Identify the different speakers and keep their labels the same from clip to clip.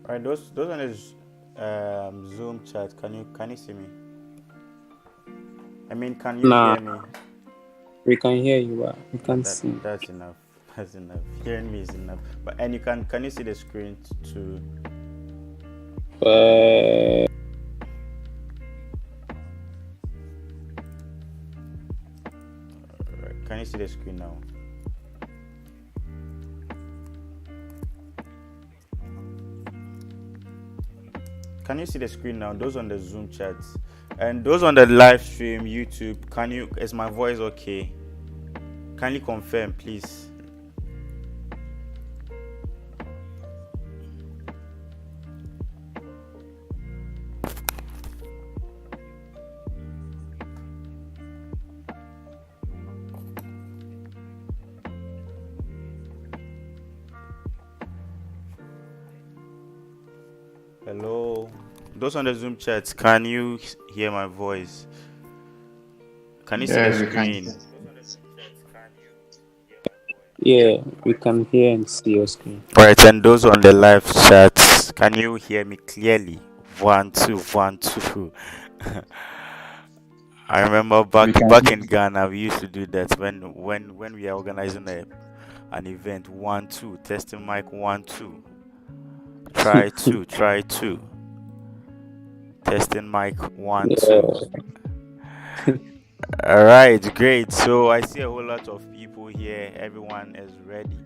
Speaker 1: All right, those on this Zoom chat. Can you see me? I mean, can you
Speaker 2: Nah,
Speaker 1: hear me?
Speaker 2: we can hear you, but we can't
Speaker 1: That
Speaker 2: see.
Speaker 1: that's enough. That's enough. Hearing me is enough. But and you can you see the screen too?
Speaker 2: Uh,
Speaker 1: All right, can you see the screen now? Can you see the screen now? Those on the Zoom chats and those on the live stream YouTube. Can you? Is my voice okay? Can you confirm, please? Hello. Those on the Zoom chats. Can you hear my voice? Can you see the
Speaker 3: Yes, we can.
Speaker 1: screen?
Speaker 2: yeah, we can hear and see your screen.
Speaker 1: Right, and those on the live chat, can you hear me clearly? One, two, one, two. I remember
Speaker 3: We can
Speaker 1: back
Speaker 3: hear
Speaker 1: in Ghana, we used to do that when we are organizing an event. One, two, testing mic. One, two, try two, try two, testing mic. One, two.
Speaker 2: Yeah,
Speaker 1: All right, great. So I see a whole lot of people here. Everyone is ready.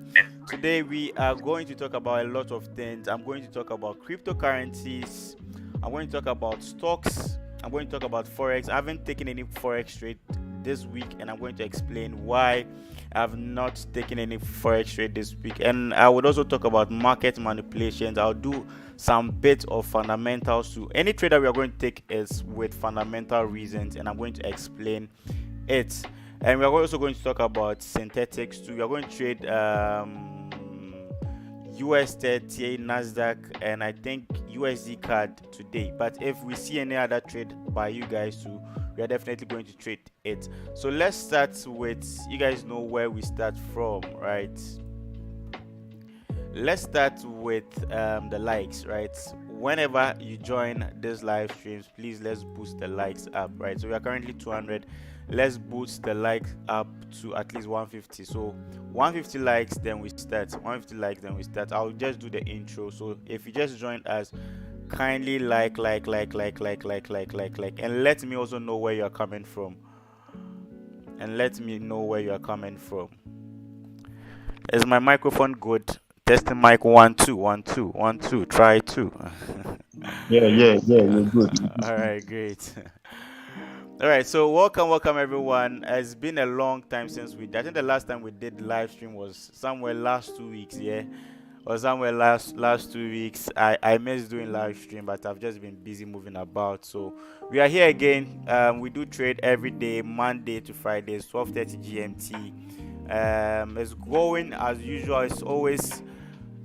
Speaker 1: Today we are going to talk about a lot of things. I'm going to talk about cryptocurrencies. I'm going to talk about stocks. I'm going to talk about Forex. I haven't taken any Forex trade this week, and I'm going to explain why I have not taken any Forex trade this week. And I would also talk about market manipulations. I'll do some bit of fundamentals too. Any trade that we are going to take is with fundamental reasons, and I'm going to explain it. And we are also going to talk about synthetics too. We are going to trade US 30, Nasdaq, and I think USD card today. But if we see any other trade by you guys too, we are definitely going to trade it. So let's start with, you guys know where we start from, right? Let's start with the likes, right? Whenever you join these live streams, please let's boost the likes up, right? So we are currently 200. Let's boost the likes up to at least 150. So 150 likes, then we start. 150 likes, then we start. I'll just do the intro. So if you just joined us, kindly like, and let me also know where you're coming from. And let me know where you're coming from. Is my microphone good? Testing mic one two one two one two. Try two.
Speaker 3: yeah, you're good.
Speaker 1: All right, great. All right, so welcome everyone. It's been a long time since I think the last time we did live stream was somewhere last 2 weeks, yeah, or somewhere last 2 weeks. I missed doing live stream, but I've just been busy moving about. So we are here again. We do trade every day, Monday to Fridays, 12:30 GMT. It's going as usual. It's always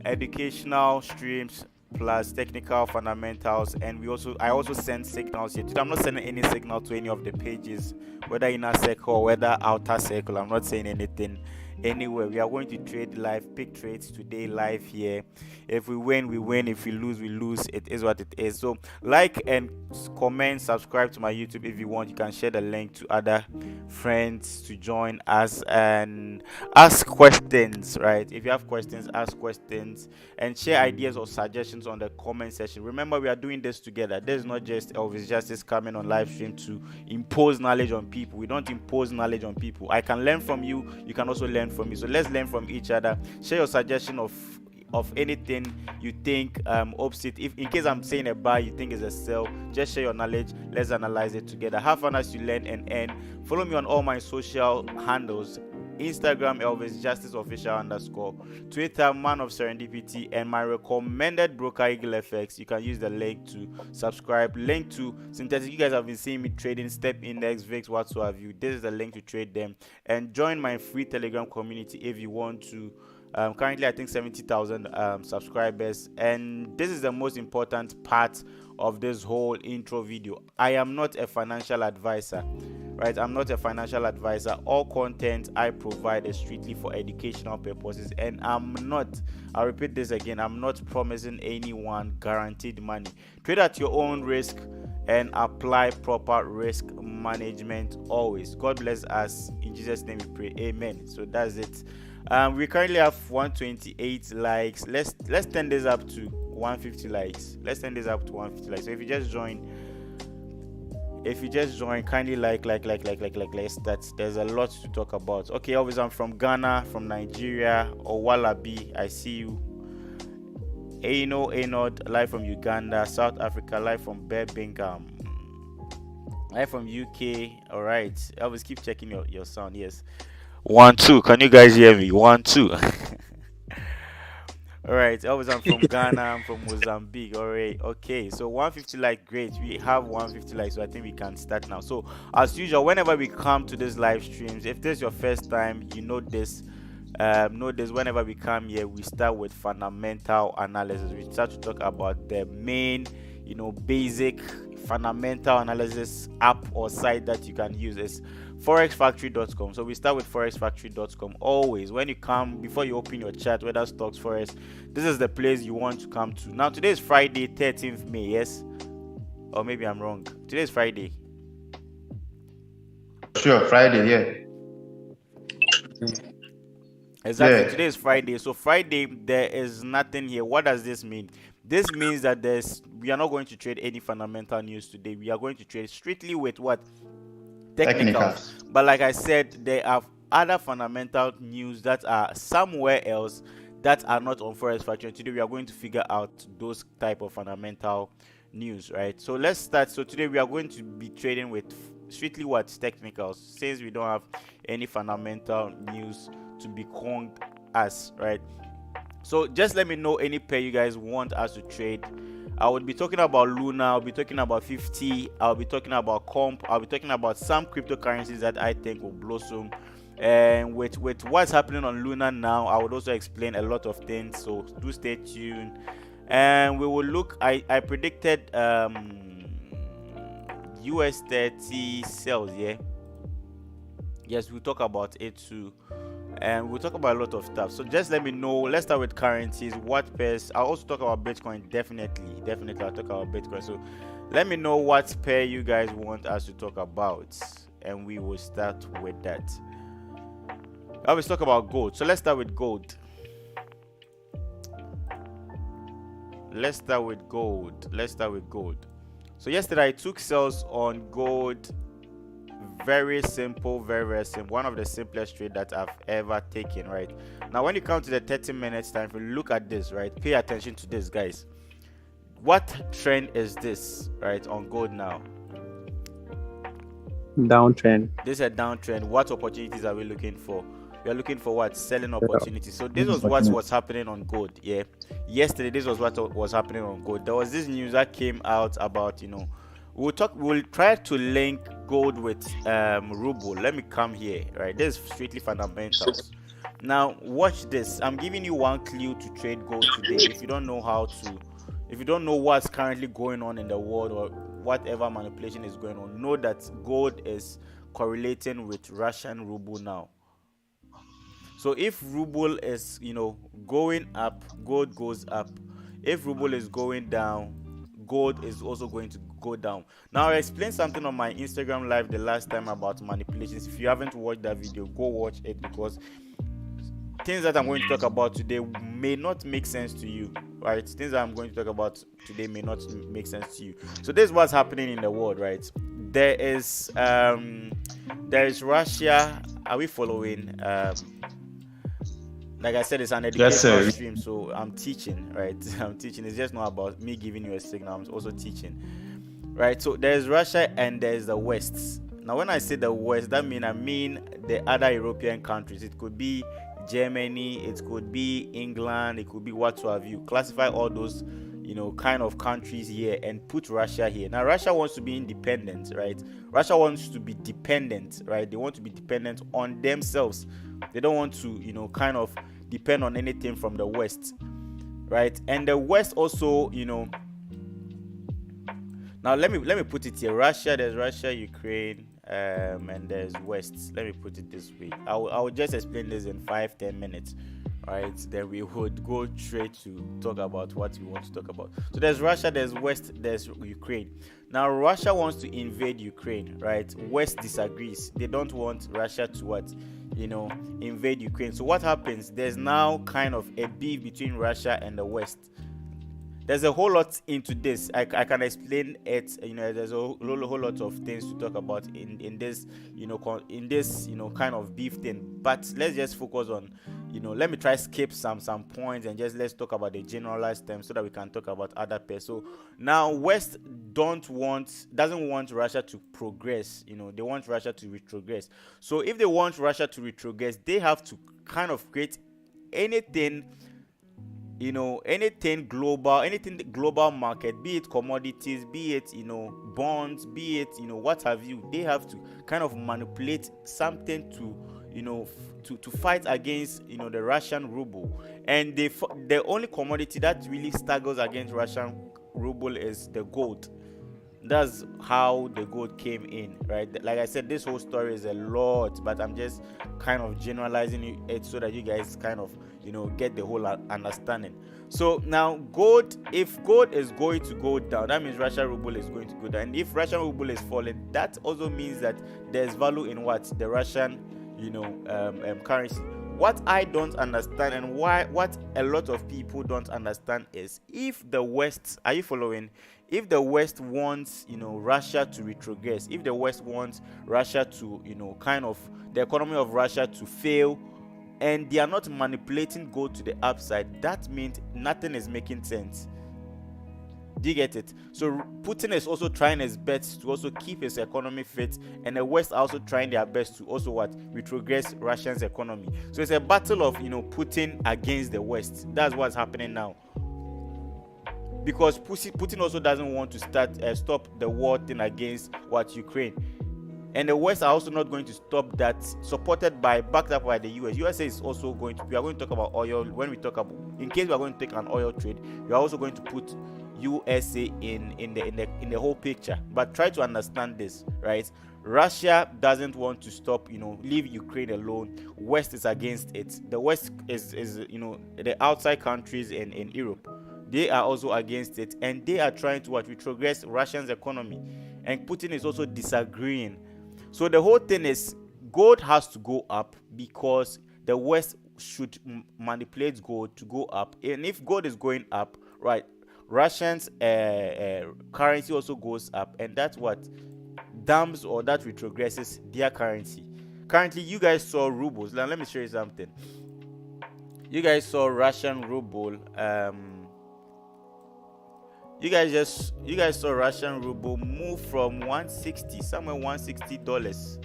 Speaker 1: educational streams plus technical fundamentals, and I also send signals here. I'm not sending any signal to any of the pages, whether inner circle or whether outer circle. I'm not saying anything anywhere. We are going to trade live, pick trades today live here. If we win, we win. If we lose, we lose. It is what it is. So like and comment, subscribe to my YouTube if you want. You can share the link to other friends to join us and ask questions, right? If you have questions, ask questions and share ideas or suggestions on the comment section. Remember, we are doing this together. This is not just Elvis Justice coming on live stream to impose knowledge on people. We don't impose knowledge on people. I can learn from you, you can also learn from me. So let's learn from each other. Share your suggestion of anything you think opposite. If in case I'm saying a buy, you think is a sell, just share your knowledge. Let's analyze it together. Have fun as you learn and earn. Follow me on all my social handles: Instagram Elvis Justice Official _, Twitter Man of Serendipity, and my recommended broker Eagle FX. You can use the link to subscribe. Link to Synthetic. You guys have been seeing me trading Step Index, VIX, whatsoever. This is the link to trade them, and join my free Telegram community if you want to. Currently, I think 70,000 subscribers, and this is the most important part of this whole intro video. I am not a financial advisor, right? I'm not a financial advisor. All content I provide is strictly for educational purposes, and I'll repeat this again, I'm not promising anyone guaranteed money. Trade at your own risk and apply proper risk management always. God bless us. In Jesus' name we pray. Amen. So that's it. We currently have 128 likes. Let's turn this up to 150 likes. Let's turn this up to 150 likes. So if you just join, kindly like. Let's start. There's a lot to talk about. Okay, obviously I'm from Ghana, from Nigeria, Owalabi, I see you. Anod, live from Uganda. South Africa, live from Birmingham, live from UK. All right, always keep checking your sound. Yes, 1 2, can you guys hear me? 1 2. All right, always I'm from Ghana, I'm from Mozambique. All right, okay, so 150 like, great, we have 150 likes, so I think we can start now. So as usual, whenever we come to these live streams, if this is your first time, you know this, whenever we come here, we start with fundamental analysis. We start to talk about the main, basic fundamental analysis app or site that you can use. Is forexfactory.com. So we start with forexfactory.com always. When you come, before you open your chat, whether stocks, forex, this is the place you want to come to. Now today is Friday, 13th May. Yes, or maybe I'm wrong. Today is Friday.
Speaker 3: Sure, Friday, yeah.
Speaker 1: Exactly.
Speaker 3: Yeah.
Speaker 1: Today is Friday. So Friday, there is nothing here. What does this mean? This means that we are not going to trade any fundamental news today. We are going to trade strictly with what? Technicals. But like I said, there are other fundamental news that are somewhere else that are not on Forex Factory. Today we are going to figure out those type of fundamental news, right? So let's start. So today we are going to be trading with strictly what? Technicals, since we don't have any fundamental news to be conned us, right? So just let me know any pair you guys want us to trade. I would be talking about Luna, I'll be talking about 50, I'll be talking about Comp, I'll be talking about some cryptocurrencies that I think will blossom. And with what's happening on Luna now, I would also explain a lot of things, so do stay tuned. And we will look, I predicted US 30 sales, yeah. Yes, we'll talk about it too. And we'll talk about a lot of stuff. So just let me know. Let's start with currencies. What pairs? I'll also talk about Bitcoin. Definitely I'll talk about Bitcoin. So let me know what pair you guys want us to talk about, and we will start with that. I always talk about gold. So let's start with gold. Let's start with gold. So yesterday I took sales on gold. Very simple, very simple. One of the simplest trade that I've ever taken, right? Now when you come to the 30 minutes time, if you look at this, right, pay attention to this, guys. What trend is this, right, on gold now?
Speaker 2: Downtrend.
Speaker 1: This is a downtrend. What opportunities are we looking for? We are looking for what? Selling opportunities. So this was what was happening on gold. Yeah, yesterday this was what was happening on gold. There was this news that came out about, we'll try to link gold with ruble. Let me come here, right? This is strictly fundamentals. Now watch this. I'm giving you one clue to trade gold today. If you don't know what's currently going on in the world or whatever manipulation is going on, know that gold is correlating with Russian ruble now. So if ruble is going up, gold goes up. If ruble is going down, gold is also going to go down. Now I explained something on my Instagram live the last time about manipulations. If you haven't watched that video, go watch it, because things that I'm going to talk about today may not make sense to you, right? Things that I'm going to talk about today may not make sense to you. So this is what's happening in the world, right? There is Russia. Are we following? Like I said, it's an educational stream, so I'm teaching, right? I'm teaching. It's just not about me giving you a signal. I'm also teaching, right? So there's Russia and there's the West. Now, when I say the West, I mean the other European countries. It could be Germany, it could be England, it could be what have you. Classify all those, kind of countries here and put Russia here. Now, Russia wants to be independent, right? Russia wants to be dependent, right? They want to be dependent on themselves. They don't want to, kind of depend on anything from the West, right? And the West also, now let me put it here. There's Russia, Ukraine, and there's West. Let me put it this way. I will just explain this in 5-10 minutes, right? Then we would go straight to talk about what we want to talk about. So there's Russia, there's West, there's Ukraine. Now Russia wants to invade Ukraine, right? West disagrees. They don't want Russia to what? Invade Ukraine. So what happens? There's now kind of a beef between Russia and the West. There's a whole lot into this. I can explain it. There's a whole lot of things to talk about in this, kind of beef thing. But let's just focus on, let me try skip some points and just let's talk about the generalized terms so that we can talk about other pairs. So now West doesn't want Russia to progress. They want Russia to retrogress. So if they want Russia to retrogress, they have to kind of create anything global market, be it commodities, be it bonds, be it what have you. They have to kind of manipulate something to to fight against the Russian ruble. And the only commodity that really struggles against Russian ruble is the gold. That's how the gold came in, right? Like I said, this whole story is a lot, but I'm just kind of generalizing it so that you guys kind of get the whole understanding. So now if gold is going to go down, that means Russian ruble is going to go down. And if Russian ruble is falling, that also means that there's value in what the Russian currency. What I don't understand, and what a lot of people don't understand, is if the West, are you following? If the West wants Russia to retrogress, if the West wants Russia to kind of the economy of Russia to fail, and they are not manipulating gold to the upside, that means nothing is making sense. Do you get it? So Putin is also trying his best to also keep his economy fit, and the West are also trying their best to also retrogress Russia's economy. So it's a battle of Putin against the West. That's what's happening now. Because Putin also doesn't want to stop the war thing against Ukraine. And the West are also not going to stop that, backed up by the US. USA is also we are going to talk about oil when we talk about, in case we are going to take an oil trade, we are also going to put USA in the whole picture. But try to understand this, right? Russia doesn't want to stop, leave Ukraine alone. West is against it. The West is the outside countries in Europe. They are also against it, and they are trying to retrogress Russia's economy. And Putin is also disagreeing. So the whole thing is, gold has to go up because the West should manipulate gold to go up. And if gold is going up, right, Russians' currency also goes up, and that's what dumps or that retrogresses their currency. Currently, you guys saw rubles. Now, let me show you something. You guys saw Russian ruble. You guys saw Russian ruble move from 160, somewhere $160.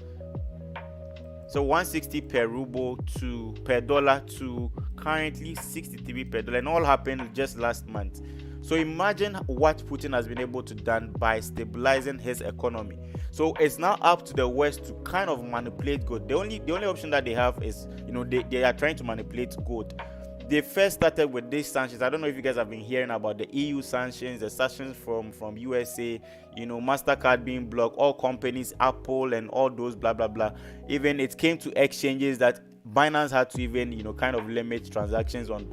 Speaker 1: So 160 per ruble per dollar to currently 63 per dollar, and all happened just last month. So imagine what Putin has been able to do by stabilizing his economy. So it's now up to the West to kind of manipulate gold. The only option that they have is they are trying to manipulate gold. They first started with these sanctions. I don't know if you guys have been hearing about the EU sanctions, the sanctions from USA, MasterCard being blocked, all companies, Apple and all those blah blah blah. Even it came to exchanges that Binance had to even kind of limit transactions on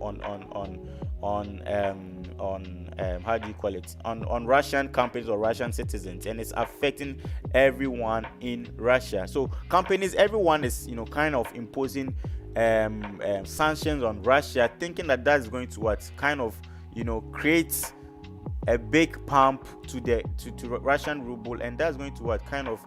Speaker 1: how do you call it, on Russian companies or Russian citizens, and it's affecting everyone in Russia. So companies, everyone is kind of imposing sanctions on Russia, thinking that that's going to kind of create a big pump to Russian ruble, and that's going to kind of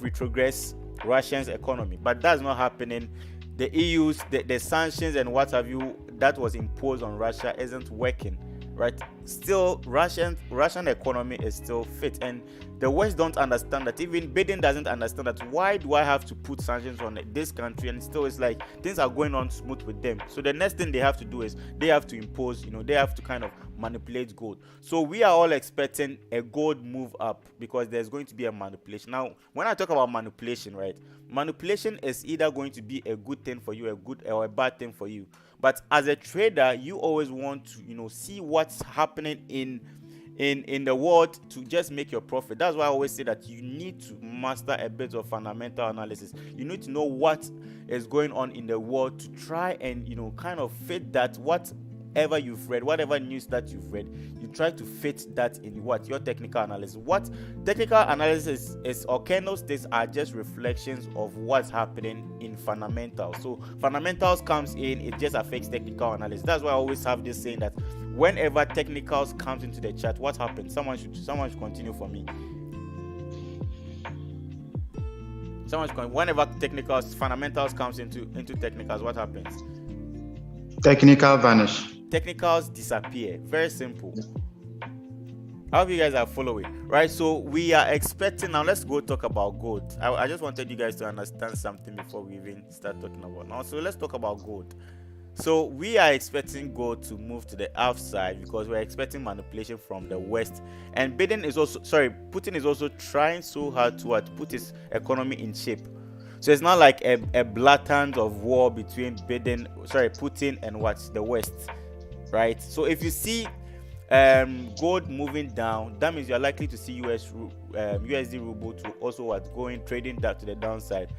Speaker 1: retrogress Russia's economy. But that's not happening. The EU's the sanctions and what have you that was imposed on Russia isn't working, right? Still, Russian economy is still fit, and the West don't understand that. Even Biden doesn't understand that. Why do I have to put sanctions on this country? And still, it's like things are going on smooth with them. So the next thing they have to do is they have to impose, they have to kind of manipulate gold. So we are all expecting a gold move up because there's going to be a manipulation. Now, when I talk about manipulation, right, manipulation is either going to be a good thing for you, a good or a bad thing for you. But as a trader, you always want to, see what's happening in in the world to just make your profit. That's why I always say that you need to master a bit of fundamental analysis. You need to know what is going on in the world to try and kind of fit that whatever you've read, whatever news that you've read, you try to fit that in your technical analysis. What technical analysis is, or candlesticks are just reflections of what's happening in fundamentals. So fundamentals comes in, it just affects technical analysis. That's why I always have this saying that whenever technicals comes into the chart, what happens? Someone should continue for me. Whenever fundamentals comes into technicals, what happens?
Speaker 3: Technical vanish.
Speaker 1: Technicals disappear. Very simple. I hope you guys are following, right? So we are expecting, now let's go talk about gold. I just wanted you guys to understand something before we even start talking about now. So let's talk about gold. So we are expecting gold to move to the upside because we're expecting manipulation from the west, and Putin is also trying so hard to put his economy in shape. So it's not like a blatant of war between Putin and the west, right? So if you see gold moving down, that means you're likely to see USD ruble to also trading that to the downside.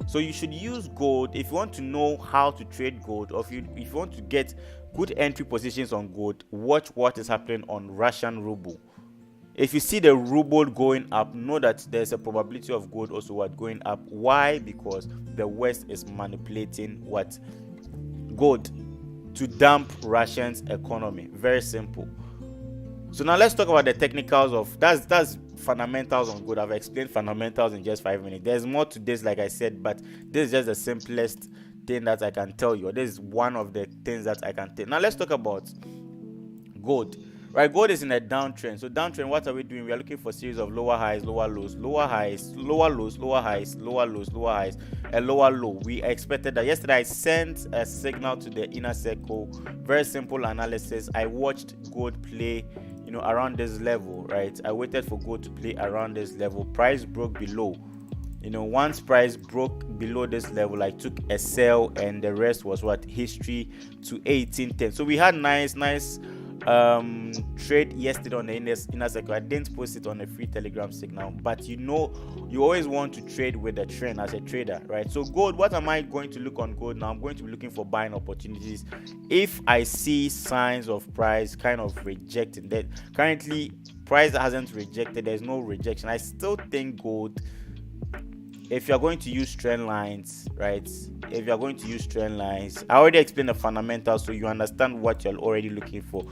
Speaker 1: So you should use gold if you want to know how to trade gold, or if you want to get good entry positions on gold. Watch what is happening on Russian ruble. If you see the ruble going up, know that there's a probability of gold also going up. Why? Because the West is manipulating gold to dump Russian's economy. Very simple. So now let's talk about the technicals of that's fundamentals on gold. I've explained fundamentals in just 5 minutes. There's more to this, like I said, but this is just the simplest thing that I can tell you. This is one of the things that I can tell. Now let's talk about gold. Right, gold is in a downtrend. So downtrend, what are we doing? We are looking for a series of lower highs, lower lows, lower highs, lower lows, lower highs, lower lows, lower highs, a lower low. We expected that. Yesterday I sent a signal to the inner circle. Very simple analysis. I watched gold play around this level, right? I waited for gold to play around this level. Price broke below. Once price broke below this level, I took a sell, and the rest was history to 1810. So we had nice trade yesterday on the inner circle. I didn't post it on a free Telegram signal, but you always want to trade with the trend as a trader, right? So gold, what am I going to look on gold now? I'm going to be looking for buying opportunities if I see signs of price kind of rejecting. That currently price hasn't rejected. There's no rejection. I still think gold, if you're going to use trend lines, right? If you're going to use trend lines, I already explained the fundamentals, so you understand what you're already looking for.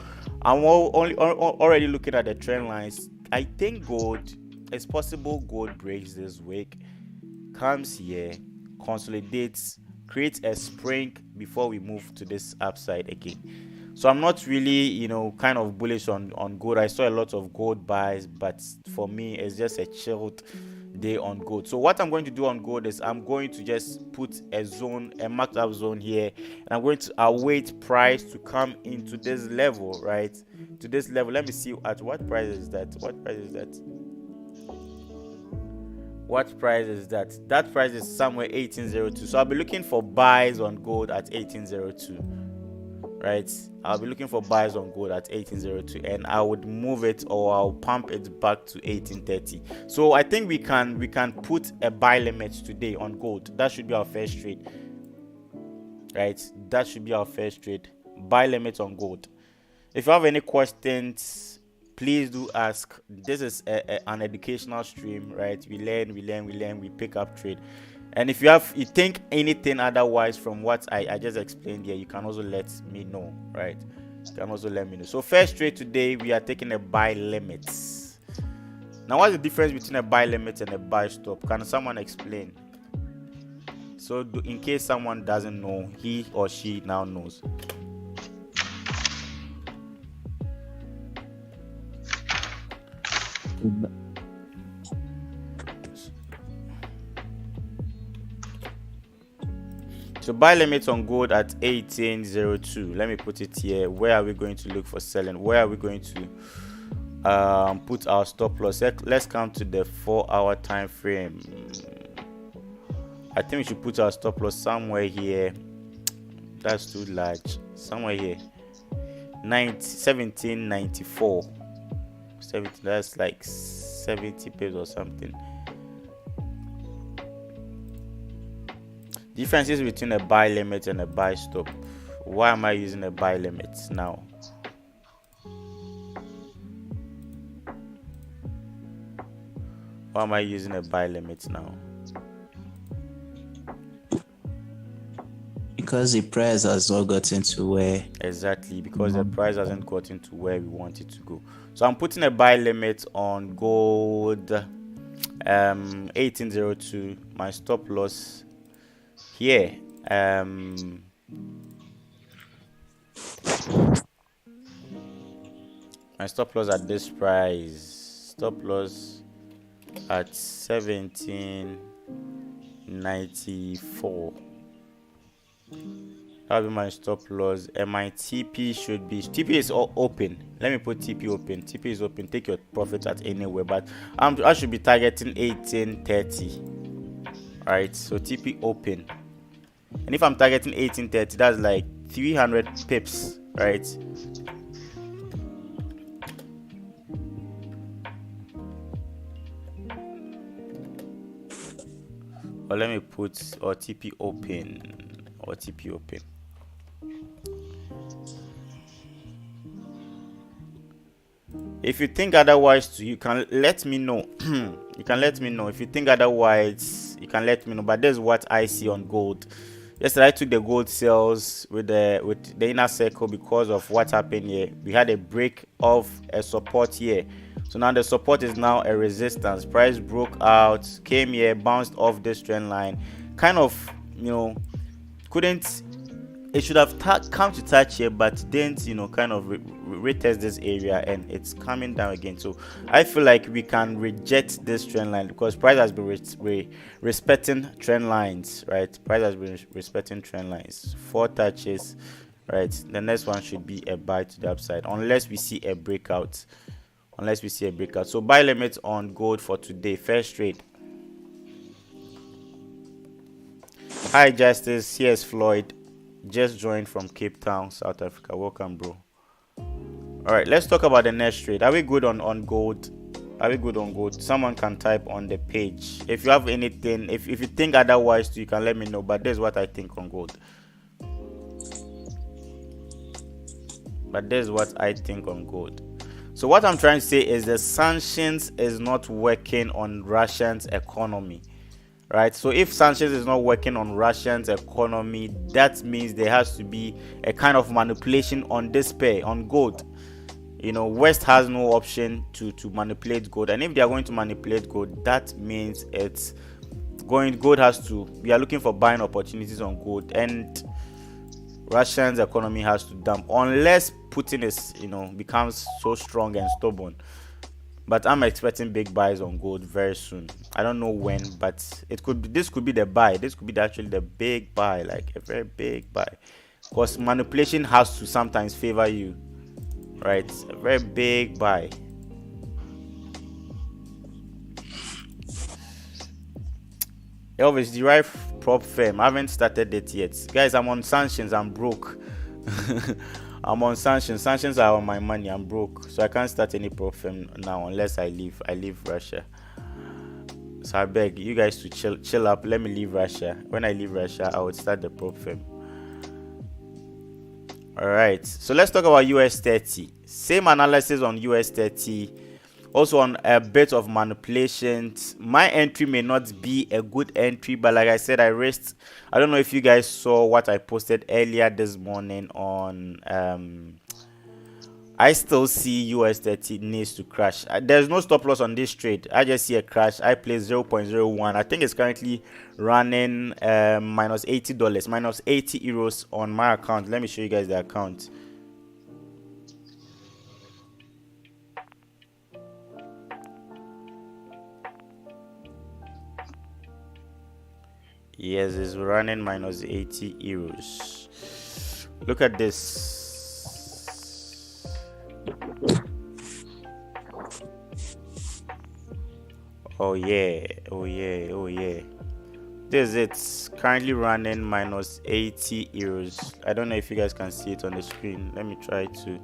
Speaker 1: I'm already looking at the trend lines. I think gold, it's possible gold breaks this week, comes here, consolidates, creates a spring before we move to this upside again. So I'm not really, kind of bullish on gold. I saw a lot of gold buys, but for me, it's just a chilled day on gold. So what I'm going to do on gold is I'm going to just put a marked up zone here, and I'm going to await price to come into this level, right? To this level. Let me see at what price is that. What price is that? That price is somewhere 1802. So I'll be looking for buys on gold at 1802. Right, I'll be looking for buys on gold at 1802, and I would move it, or I'll pump it back to 1830. So I think we can put a buy limit today on gold. That should be our first trade, right? That should be our first trade. Buy limit on gold. If you have any questions, please do ask. This is an educational stream, right? We learn, we pick up trade. And if you think anything otherwise from what I just explained here, you can also let me know, right? You can also let me know. So first trade today, we are taking a buy limit. Now, what's the difference between a buy limit and a buy stop? Can someone explain? So in case someone doesn't know, he or she now knows. So buy limits on gold at 1802. Let me put it here. Where are we going to look for selling? Where are we going to put our stop loss? Let's come to the 4-hour time frame. I think we should put our stop loss somewhere here. That's too large. Somewhere here. 1794. 70, that's like 70 pips or something. Differences between a buy limit and a buy stop. Why am I using a buy limit now? Why am I using a buy limit now?
Speaker 4: Because the price has not gotten to where.
Speaker 1: Exactly, because the price hasn't gotten to where we want it to go. So I'm putting a buy limit on gold 1802. My stop loss here. My stop loss at this price. Stop loss at 1794. That'll be my stop loss, and my TP should be is all open. Let me put TP open. TP is open. Take your profit at anywhere, but I should be targeting 1830. All right, so TP open, and if I'm targeting 1830, that's like 300 pips, right? Or let me put TP open. Or TP open. If you think otherwise, you can let me know. You can let me know. If you think otherwise, you can let me know. But this is what I see on gold. Yesterday I took the gold sales with the inner circle because of what happened here. We had a break of a support here. So now the support is now a resistance. Price broke out, came here, bounced off this trend line. Kind of, it should have come to touch here, but didn't, kind of retest this area, and it's coming down again. So I feel like we can reject this trend line because price has been respecting trend lines, right? Price has been respecting trend lines. 4 touches, right? The next one should be a buy to the upside unless we see a breakout. So buy limit on gold for today. First trade. Hi Justice, here's Floyd. Just joined from Cape Town, South Africa. Welcome, bro. All right, let's talk about the next trade. Are we good on gold? Are we good on gold? Someone can type on the page. If you have anything, if you think otherwise, you can let me know. But this is what I think on gold. So what I'm trying to say is the sanctions is not working on Russia's economy. Right, so if sanctions is not working on Russia's economy, that means there has to be a kind of manipulation on this pair, on gold. West has no option to manipulate gold, and if they are going to manipulate gold, that means gold has to. We are looking for buying opportunities on gold, and Russia's economy has to dump unless Putin is, becomes so strong and stubborn. But I'm expecting big buys on gold very soon. I don't know when, but this could be the buy. This could be actually the big buy, like a very big buy. Because manipulation has to sometimes favor you, right? A very big buy. Elvis, the right prop firm. I haven't started it yet. Guys, I'm on sanctions. I'm broke. I'm on sanctions. Sanctions are on my money. I'm broke, so I can't start any prop firm now unless I leave Russia. So I beg you guys to chill up. Let me leave Russia. When I leave Russia, I would start the prop firm. All right. So let's talk about US 30. Same analysis on US 30. Also on a bit of manipulations. My entry may not be a good entry, but like I said, I risked. I don't know if you guys saw what I posted earlier this morning on I still see US 30 needs to crash. There's no stop loss on this trade. I just see a crash. I play 0.01. I think it's currently running minus $80, minus 80 euros on my account. Let me show you guys the account. Yes, it's running minus 80 euros. Look at this. Oh yeah. This is it. Currently running minus 80 euros. I don't know if you guys can see it on the screen. Let me try to.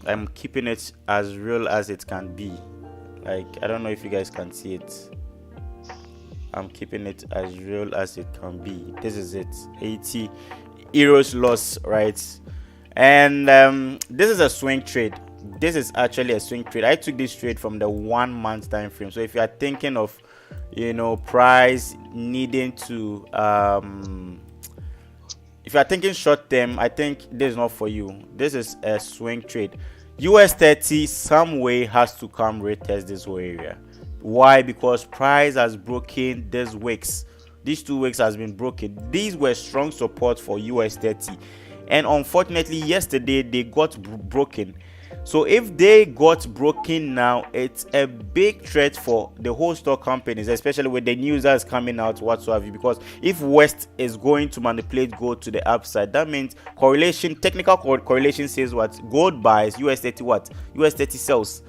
Speaker 1: I'm keeping it as real as it can be. Like, I don't know if you guys can see it. I'm keeping it as real as it can be. This is it. 80 euros loss, right? And this is a swing trade. This is actually a swing trade. I took this trade from the 1 month time frame. So if you are thinking of, price needing to if you are thinking short term, I think this is not for you. This is a swing trade. US 30 some way has to come retest this whole area. Why? Because price has broken these wicks. These 2 wicks has been broken. These were strong support for US 30, and unfortunately yesterday they got broken. So if they got broken now, it's a big threat for the whole stock companies, especially with the news that's coming out whatsoever. Because if West is going to manipulate gold to the upside, that means technical correlation says what? Gold buys, US 30 what? US 30 sells.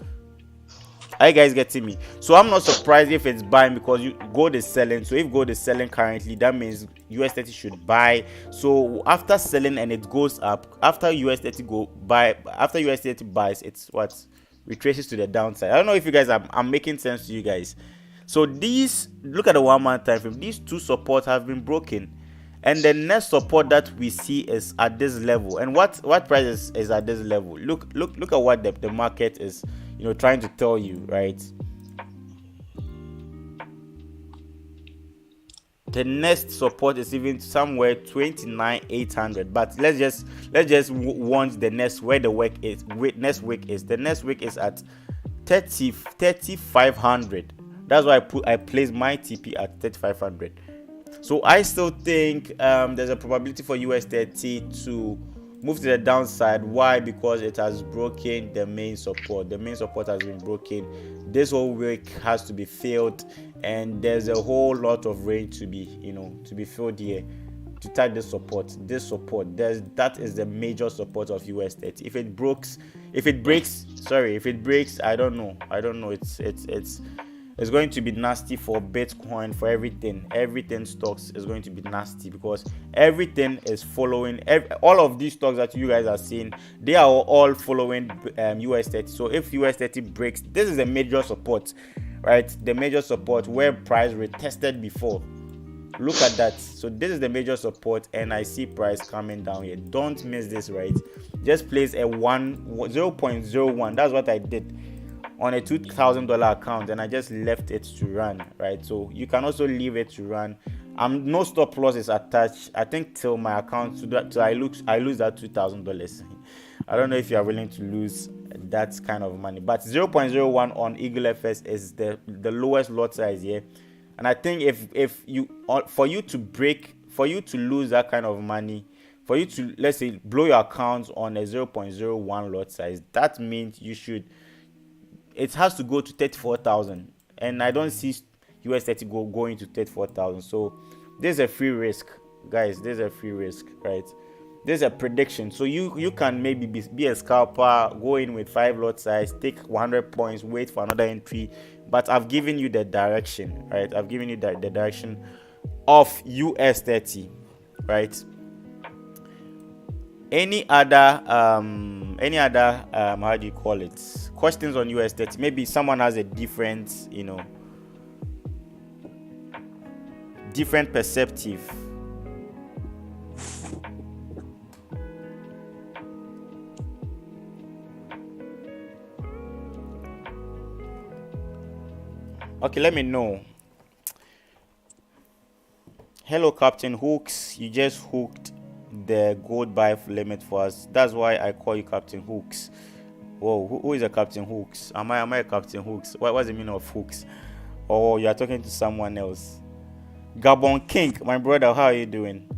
Speaker 1: Are you guys getting me? So I'm not surprised if it's buying, because gold is selling. So if gold is selling currently, that means US 30 should buy. So after selling and it goes up, after US 30 buys, it's what? Retraces to the downside. I don't know if you guys I'm making sense to you guys. So look at the 1 month time frame. These 2 supports have been broken, and the next support that we see is at this level. And what price is at this level? Look at what the market is trying to tell you, right? The next support is even somewhere 29,800. But let's just want the next where the wick is. Next wick is the next wick is at 3,500. That's why I placed my TP at 3,500. So I still think there's a probability for US 30 to move to the downside. Why? Because it has broken the main support. The main support has been broken. This whole week has to be filled, and there's a whole lot of range to be filled here to touch this support. That is the major support of US 30. If it breaks, I don't know. It's going to be nasty for Bitcoin, for everything. Everything stocks is going to be nasty, because everything is following. All of these stocks that you guys are seeing, they are all following US 30. So if US 30 breaks, this is a major support, right? The major support where price retested before. Look at that. So this is the major support, and I see price coming down here. Don't miss this, right? Just place a 0.01. That's what I did on a $2,000 account, and I just left it to run, right? So you can also leave it to run. No stop loss is attached. I think till my account I lose that $2,000. I don't know if you are willing to lose that kind of money, but 0.01 on Eagle FS is the lowest lot size here. And I think for you to lose that kind of money, for you to, let's say, blow your account on a 0.01 lot size, that means it has to go to 34,000, and I don't see US 30 going to 34,000. So there's a free risk, guys. There's a free risk, right? There's a prediction. So you can maybe be a scalper, go in with 5 lot size, take 100 points, wait for another entry. But I've given you the direction, right? I've given you the direction of US 30, right? Any other how do you call it, questions on US 30? Maybe someone has a different perspective. Okay, let me know. Hello, Captain Hooks. You just hooked the gold buy limit for us. That's why I call you Captain Hooks. Whoa, who is a Captain Hooks? Am I a Captain Hooks? What's the meaning of hooks? Or you are talking to someone else? Gabon King, my brother, how are you doing?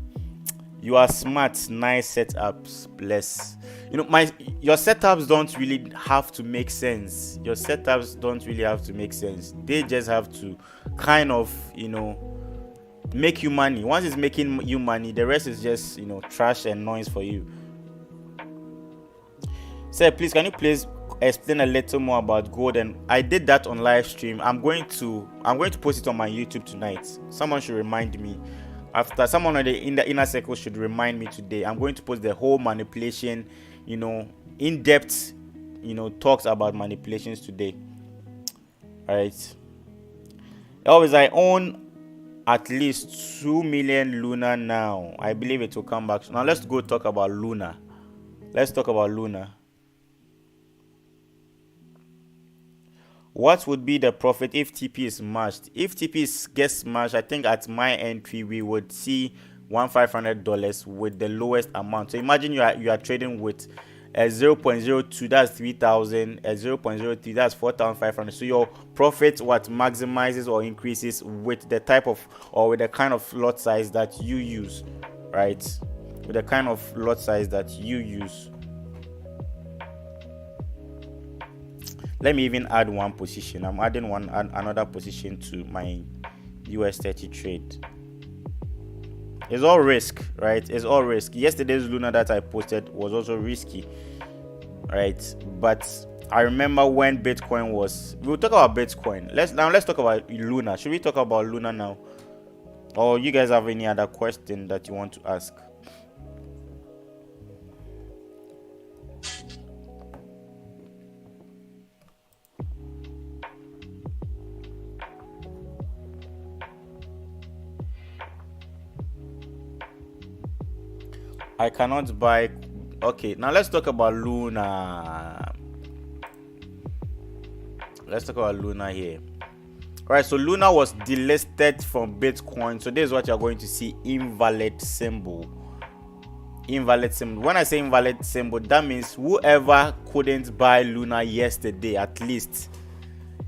Speaker 1: You are smart. Nice setups. Bless. Your setups don't really have to make sense. They just have to kind of, make you money. Once it's making you money, the rest is just, trash and noise for you. Sir, please, can you please explain a little more about gold? And I did that on live stream. I'm going to post it on my YouTube tonight. Someone should remind me. After someone in the inner circle should remind me today. I'm going to post the whole manipulation, in-depth talks about manipulations today. All right. Always, I own at least 2 million Luna now. I believe it will come back. Now let's go talk about Luna. Let's talk about Luna. What would be the profit if TP is smashed? If TP gets smashed, I think at my entry we would see $1,500 with the lowest amount. So imagine you are trading with 0.02, that's 3,000, 0.03, that's 4,500. So your profit maximizes or increases with the type of, or with the kind of lot size that you use, right? With the kind of lot size that you use. Let me even add one position. I'm adding another position to my US30 trade. It's all risk, right? It's all risk. Yesterday's Luna that I posted was also risky, right? But I remember when Bitcoin was. We'll talk about Bitcoin. Let's talk about Luna. Should we talk about Luna now? Or you guys have any other question that you want to ask? I cannot buy. Okay, now let's talk about Luna. Let's talk about Luna here. All right, so Luna was delisted from Bitcoin. So this is what you're going to see: invalid symbol. Invalid symbol. When I say invalid symbol, that means whoever couldn't buy Luna yesterday, at least,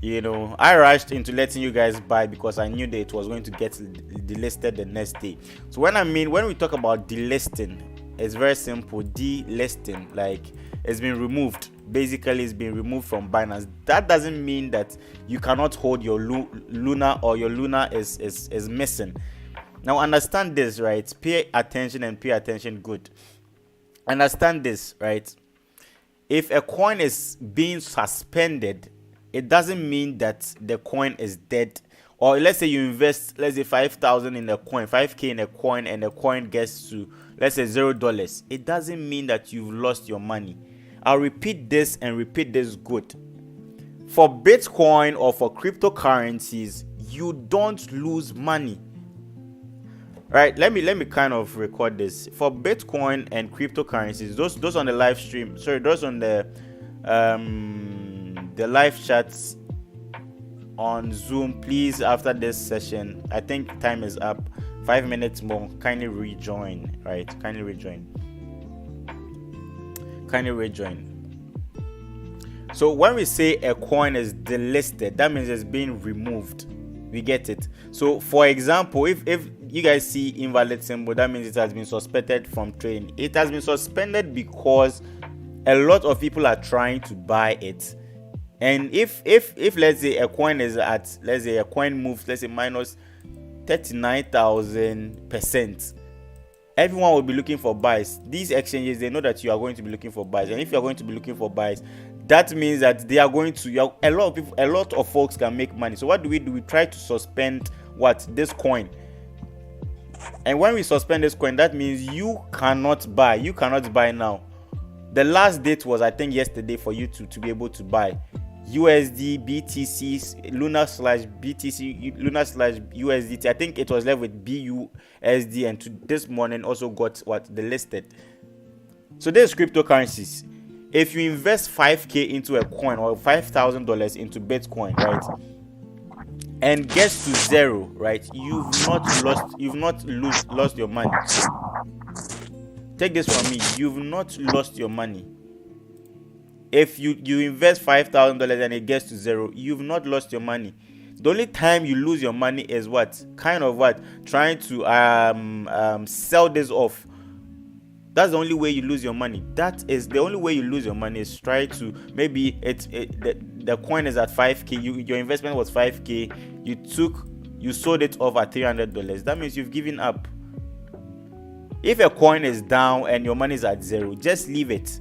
Speaker 1: I rushed into letting you guys buy because I knew that it was going to get delisted the next day. So when we talk about delisting, it's very simple. Delisting, like it's been removed. Basically, it's been removed from Binance. That doesn't mean that you cannot hold your Luna or your Luna is missing. Now understand this, right? Pay attention and pay attention good. Understand this, right? If a coin is being suspended, it doesn't mean that the coin is dead. Or let's say you invest, let's say 5,000 in a coin, 5K in a coin, and the coin gets to, let's say, $0. It doesn't mean that you've lost your money. I'll repeat this and repeat this good. For Bitcoin or for cryptocurrencies, you don't lose money. Right? Let me kind of record this. For Bitcoin and cryptocurrencies, those on the live stream, those on the live chats on Zoom, please, after this session, I think time is up, 5 minutes more, kindly rejoin, right? Kindly rejoin. So when we say a coin is delisted, that means it's being removed. We get it. So for example, if you guys see invalid symbol, that means it has been suspended from trading. It has been suspended because a lot of people are trying to buy it. And if let's say a coin is at, let's say a coin moves, let's say minus 39,000%, everyone will be looking for buys. These exchanges, they know that you are going to be looking for buys, and if you are going to be looking for buys, that means that they are going to, a lot of folks can make money. So what do? We try to suspend this coin. And when we suspend this coin, that means you cannot buy. You cannot buy now. The last date was, I think, yesterday for you to be able to buy USD, BTC, Luna/BTC, Luna/USDT. I think it was left with BUSD, and this morning also got delisted. So there's cryptocurrencies. If you invest 5K into a coin or $5,000 into Bitcoin, right, and gets to zero, right, you've not lost your money. Take this from me, you've not lost your money. If you invest $5,000 and it gets to zero, you've not lost your money. The only time you lose your money is trying to sell this off. That's the only way you lose your money. That is the only way you lose your money, is try to, maybe the coin is at 5K, your investment was 5K, you sold it off at $300. That means you've given up. If a coin is down and your money is at zero, just leave it.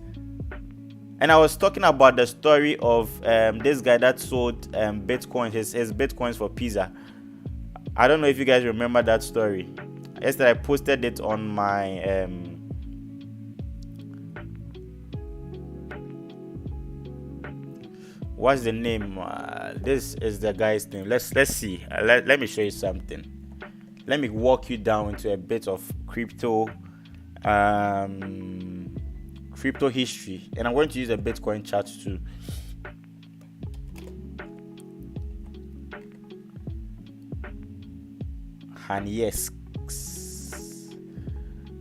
Speaker 1: And I was talking about the story of this guy that sold Bitcoin, his Bitcoins for pizza. I don't know if you guys remember that story. Yesterday I posted it on my What's the name? This is the guy's name. Let's see. Let me show you something. Let me walk you down into a bit of crypto history, and I'm going to use a Bitcoin chart too. And yes,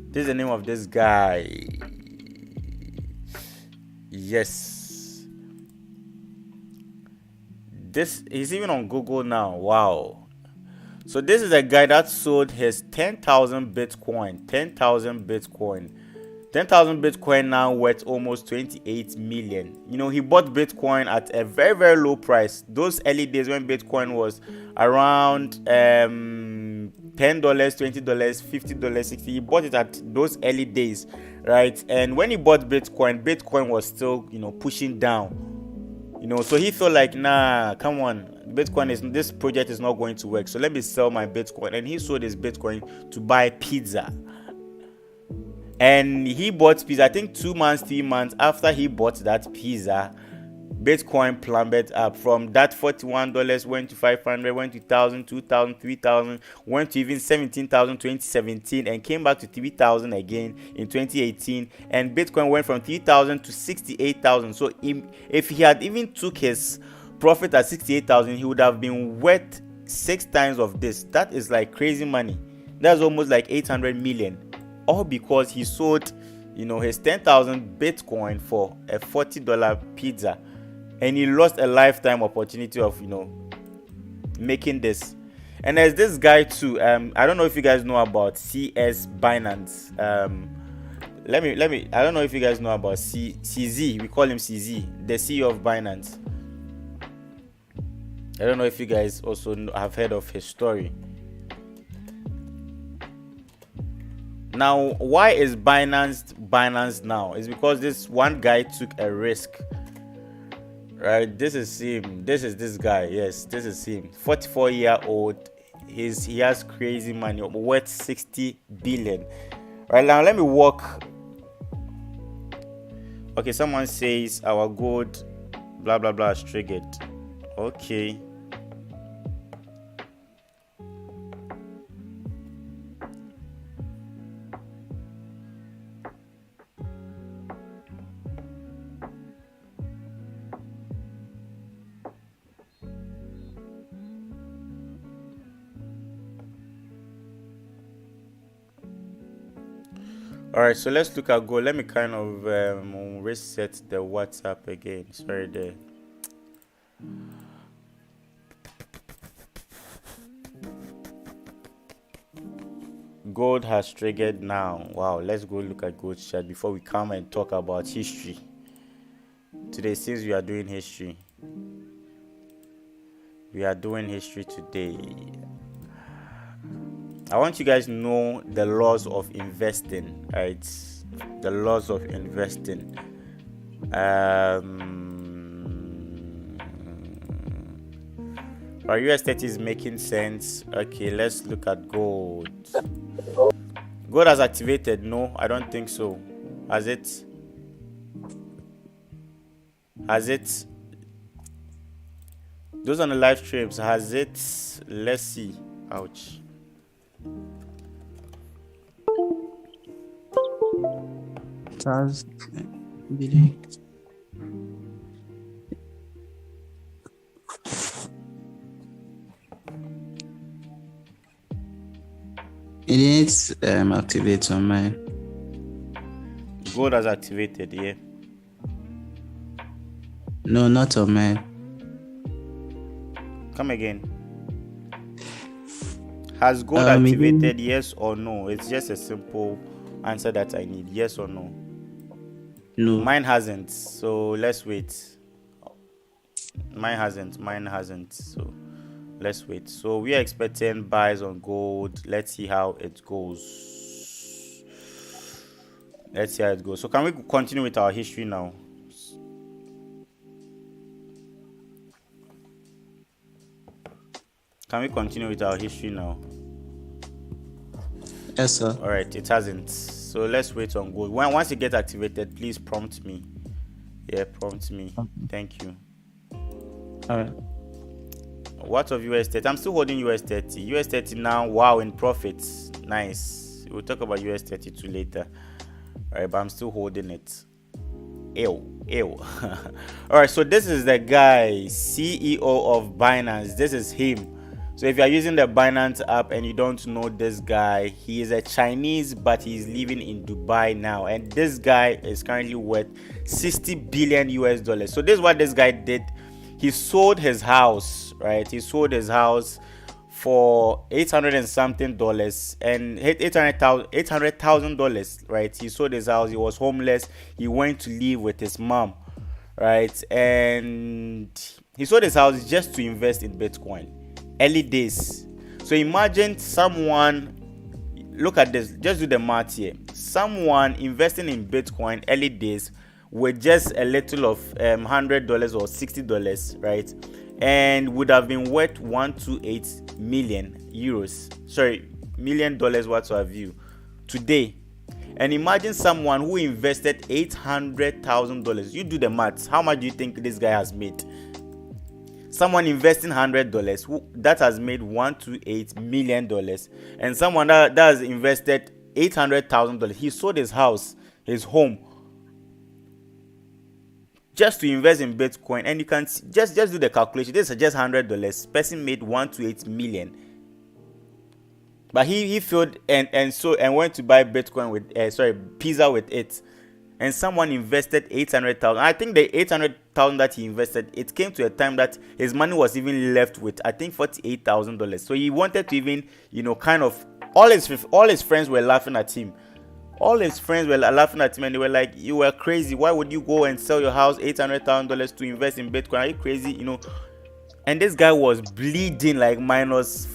Speaker 1: this is the name of this guy. Yes, this is even on Google now. Wow. So this is a guy that sold his 10,000 Bitcoin. 10,000 Bitcoin now worth almost 28 million. You know, he bought Bitcoin at a very, very low price. Those early days when Bitcoin was around $10, $20, $50, $60. He bought it at those early days, right? And when he bought Bitcoin was still, pushing down. So he felt like, nah, come on, this project is not going to work. So let me sell my Bitcoin. And he sold his Bitcoin to buy pizza. And he bought pizza, I think 2 months, 3 months after he bought that pizza, Bitcoin plummeted up from that $41, went to 500, went to 1,000, 2,000, 3,000, went to even 17,000 2017, and came back to 3,000 again in 2018. And Bitcoin went from 3,000 to 68,000. So if he had even took his profit at 68,000, he would have been worth 6 times of this. That is like crazy money. That's almost like 800 million. All because he sold, his 10,000 Bitcoin for a $40 pizza. And he lost a lifetime opportunity of, making this. And there's this guy too. I don't know if you guys know about CS Binance. I don't know if you guys know about CZ. We call him CZ, the CEO of Binance. I don't know if you guys also have heard of his story. Now, why is Binance now? It's because this one guy took a risk. Right, this is him. This is this guy. Yes, this is him. 44-year-old. He has crazy money, worth 60 billion. Right now, let me walk. Okay, someone says our gold, blah blah blah, is triggered. Okay. All right, so let's look at gold. Let me kind of reset the WhatsApp again. Sorry there. Gold has triggered now. Wow, let's go look at gold chart before we come and talk about history. Today, since we are doing history, today. I want you guys to know the laws of investing, right? The laws of investing. Our US30 is making sense. Okay, let's look at gold. Gold has activated. No, I don't think so. Has it? Those on the live streams, has it? Let's see. Ouch.
Speaker 4: Task. It needs activate on mine.
Speaker 1: Gold has activated, yeah.
Speaker 4: No, not on mine.
Speaker 1: Come again. Has gold activated, yes or no? It's just a simple answer that I need. Yes or no?
Speaker 4: No.
Speaker 1: Mine hasn't. So let's wait. Mine hasn't. So let's wait. So we are expecting buys on gold. Let's see how it goes. So can we continue with our history now?
Speaker 4: Yes, sir.
Speaker 1: All right, it hasn't. So let's wait on gold. Once it gets activated, please prompt me. Yeah, prompt me. Thank you.
Speaker 4: All right.
Speaker 1: What of US 30? I'm still holding US 30. US 30 now, wow, in profits. Nice. We'll talk about US 32 later. Alright, but I'm still holding it. Ew. Alright, so this is the guy, CEO of Binance. This is him. So if you are using the Binance app and you don't know this guy, he is a Chinese, but he's living in Dubai now. And this guy is currently worth 60 billion US dollars. So this is what this guy did. He sold his house, right? He sold his house for $800 and something dollars, and $800,000, right? He sold his house. He was homeless. He went to live with his mom, right? And he sold his house just to invest in Bitcoin. Early days. So imagine someone, look at this, just do the math here. Someone investing in Bitcoin early days with just a little of $100 or $60, right? And would have been worth 128 million euros. Sorry, $1 million, what have you, today. And imagine someone who invested $800,000. You do the maths. How much do you think this guy has made? Someone investing $100, that has made $128 million. And someone that has invested $800,000. He sold his house, his home, just to invest in Bitcoin. And you can just do the calculation. This is just $100. Person made 128 million. But he failed and went to buy Bitcoin with pizza with it. And someone invested 800,000. I think the 800,000 that he invested, it came to a time that his money was even left with, I think, $48,000. So he wanted to even, kind of, all his friends were laughing at him. All his friends were laughing at him, and they were like, "You were crazy. Why would you go and sell your house $800,000 to invest in Bitcoin? Are you crazy?" And this guy was bleeding like minus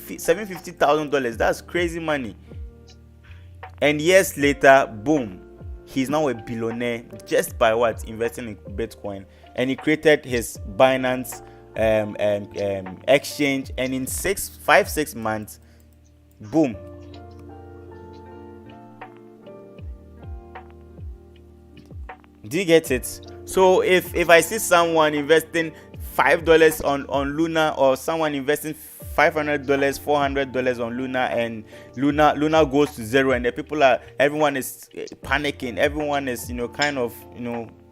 Speaker 1: $750,000. That's crazy money. And years later, boom, he's now a billionaire just by what? Investing in Bitcoin. And he created his Binance exchange, and in 6 months, boom. Do you get it? So if I see someone investing $5 on Luna, or someone investing $500, $400 on Luna, and Luna goes to zero, and everyone is panicking, everyone is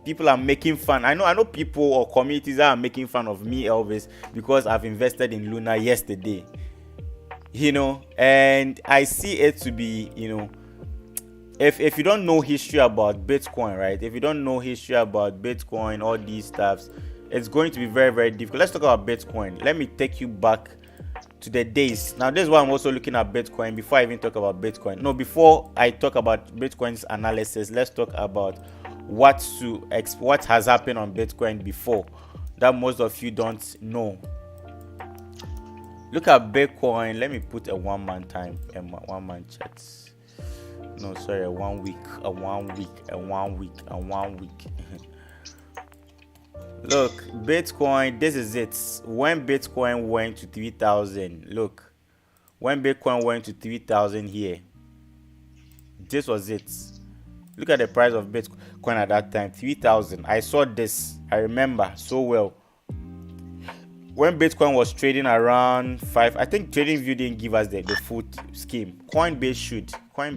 Speaker 1: people are making fun. I know people or communities are making fun of me, Elvis, because I've invested in Luna yesterday, and I see it to be, if you don't know history about Bitcoin, right? If you don't know history about Bitcoin, all these stuffs, it's going to be very, very difficult. Let's talk about Bitcoin. Let me take you back to the days. Now, this is why I'm also looking at Bitcoin before I even talk about Bitcoin. No, before I talk about Bitcoin's analysis, let's talk about what has happened on Bitcoin before that most of you don't know. Look at Bitcoin. Let me put a one-man time and one-man chat. No, sorry, a 1 week. Look, Bitcoin, this is it. When Bitcoin went to 3,000, look, when Bitcoin went to 3,000 here, this was it. Look at the price of Bitcoin at that time, 3,000. I saw this, I remember so well. When Bitcoin was trading around 5, I think TradingView didn't give us the full scheme. Coinbase should. Let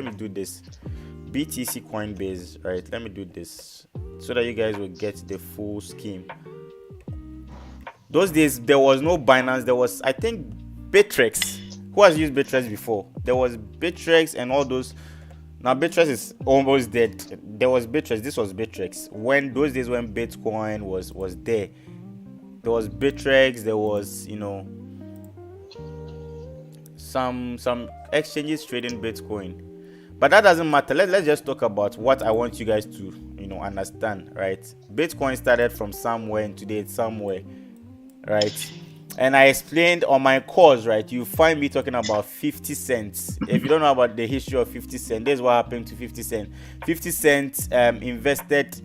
Speaker 1: me do this. BTC Coinbase, right? Let me do this so that you guys will get the full scheme. Those days there was no Binance. There was, I think, Bittrex. Who has used Bittrex before? There was Bittrex and all those. Now Bittrex is almost dead. There was Bittrex. This was Bittrex. When those days when Bitcoin was there. There was Bittrex, there was, some exchanges trading Bitcoin. But that doesn't matter. Let's just talk about what I want you guys to, understand, right? Bitcoin started from somewhere and today it's somewhere, right? And I explained on my course, right? You find me talking about 50 cents. If you don't know about the history of 50 cents, this is what happened to 50 cents. 50 cents invested,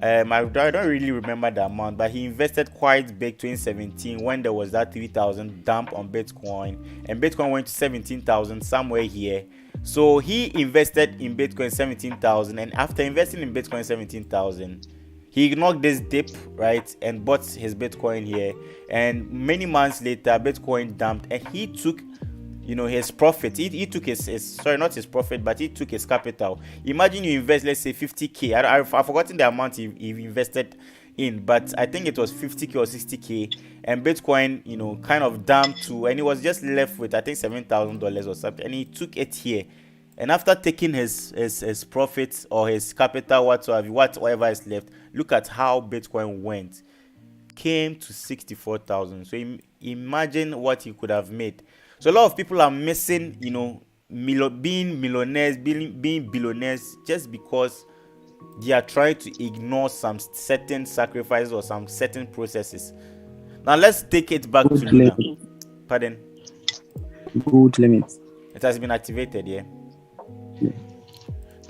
Speaker 1: I don't really remember the amount, but he invested quite big 2017 when there was that 3,000 dump on Bitcoin, and Bitcoin went to 17,000 somewhere here. So he invested in Bitcoin 17,000, and after investing in Bitcoin 17,000, He ignored this dip, right, and bought his Bitcoin here. And many months later, Bitcoin dumped, and he took, his profit. He took his sorry, not his profit, but he took his capital. Imagine you invest, let's say 50k. I've forgotten the amount he invested in, but I think it was 50k or 60k, and Bitcoin, kind of dumped to, and he was just left with, I think, $7,000 or something, and he took it here. And after taking his profits or his capital, whatever is left, look at how Bitcoin went. Came to 64,000. So imagine what he could have made. So a lot of people are missing, being millionaires, being billionaires, just because they are trying to ignore some certain sacrifices or some certain processes. Now let's take it back to Luna. Pardon?
Speaker 2: Good limit.
Speaker 1: It has been activated, yeah.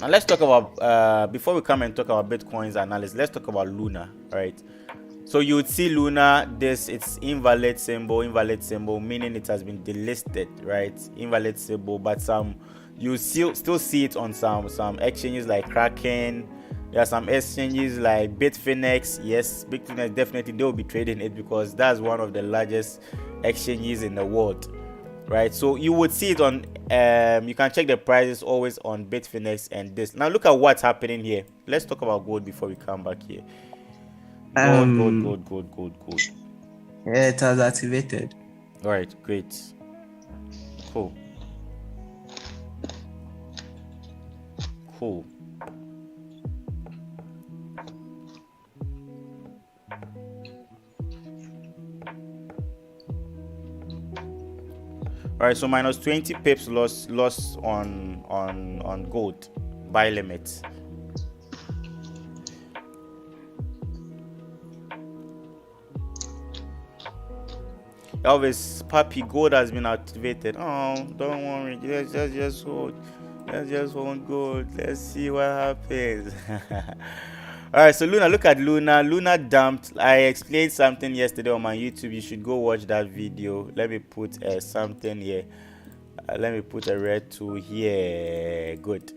Speaker 1: Now let's talk about before we come and talk about Bitcoin's analysis, let's talk about Luna, right? So you would see Luna, it's invalid symbol, meaning it has been delisted, right? Invalid symbol, but you still see it on some exchanges like Kraken. There are some exchanges like Bitfinex. Yes, Bitfinex, definitely they will be trading it because that's one of the largest exchanges in the world, right? So you would see it on you can check the prices always on Bitfinex and this. Now look at what's happening here. Let's talk about gold before we come back here. Gold.
Speaker 4: Yeah, it has activated.
Speaker 1: All right, great, cool. All right, so minus 20 pips loss on gold buy limit. Elvis, Papi, gold has been activated. Oh, don't worry, let's just hold. Let's just hold gold. Let's see what happens. All right, so Luna, look at Luna. Luna dumped. I explained something yesterday on my YouTube. You should go watch that video. Let me put something here. Let me put a red tool here. Good.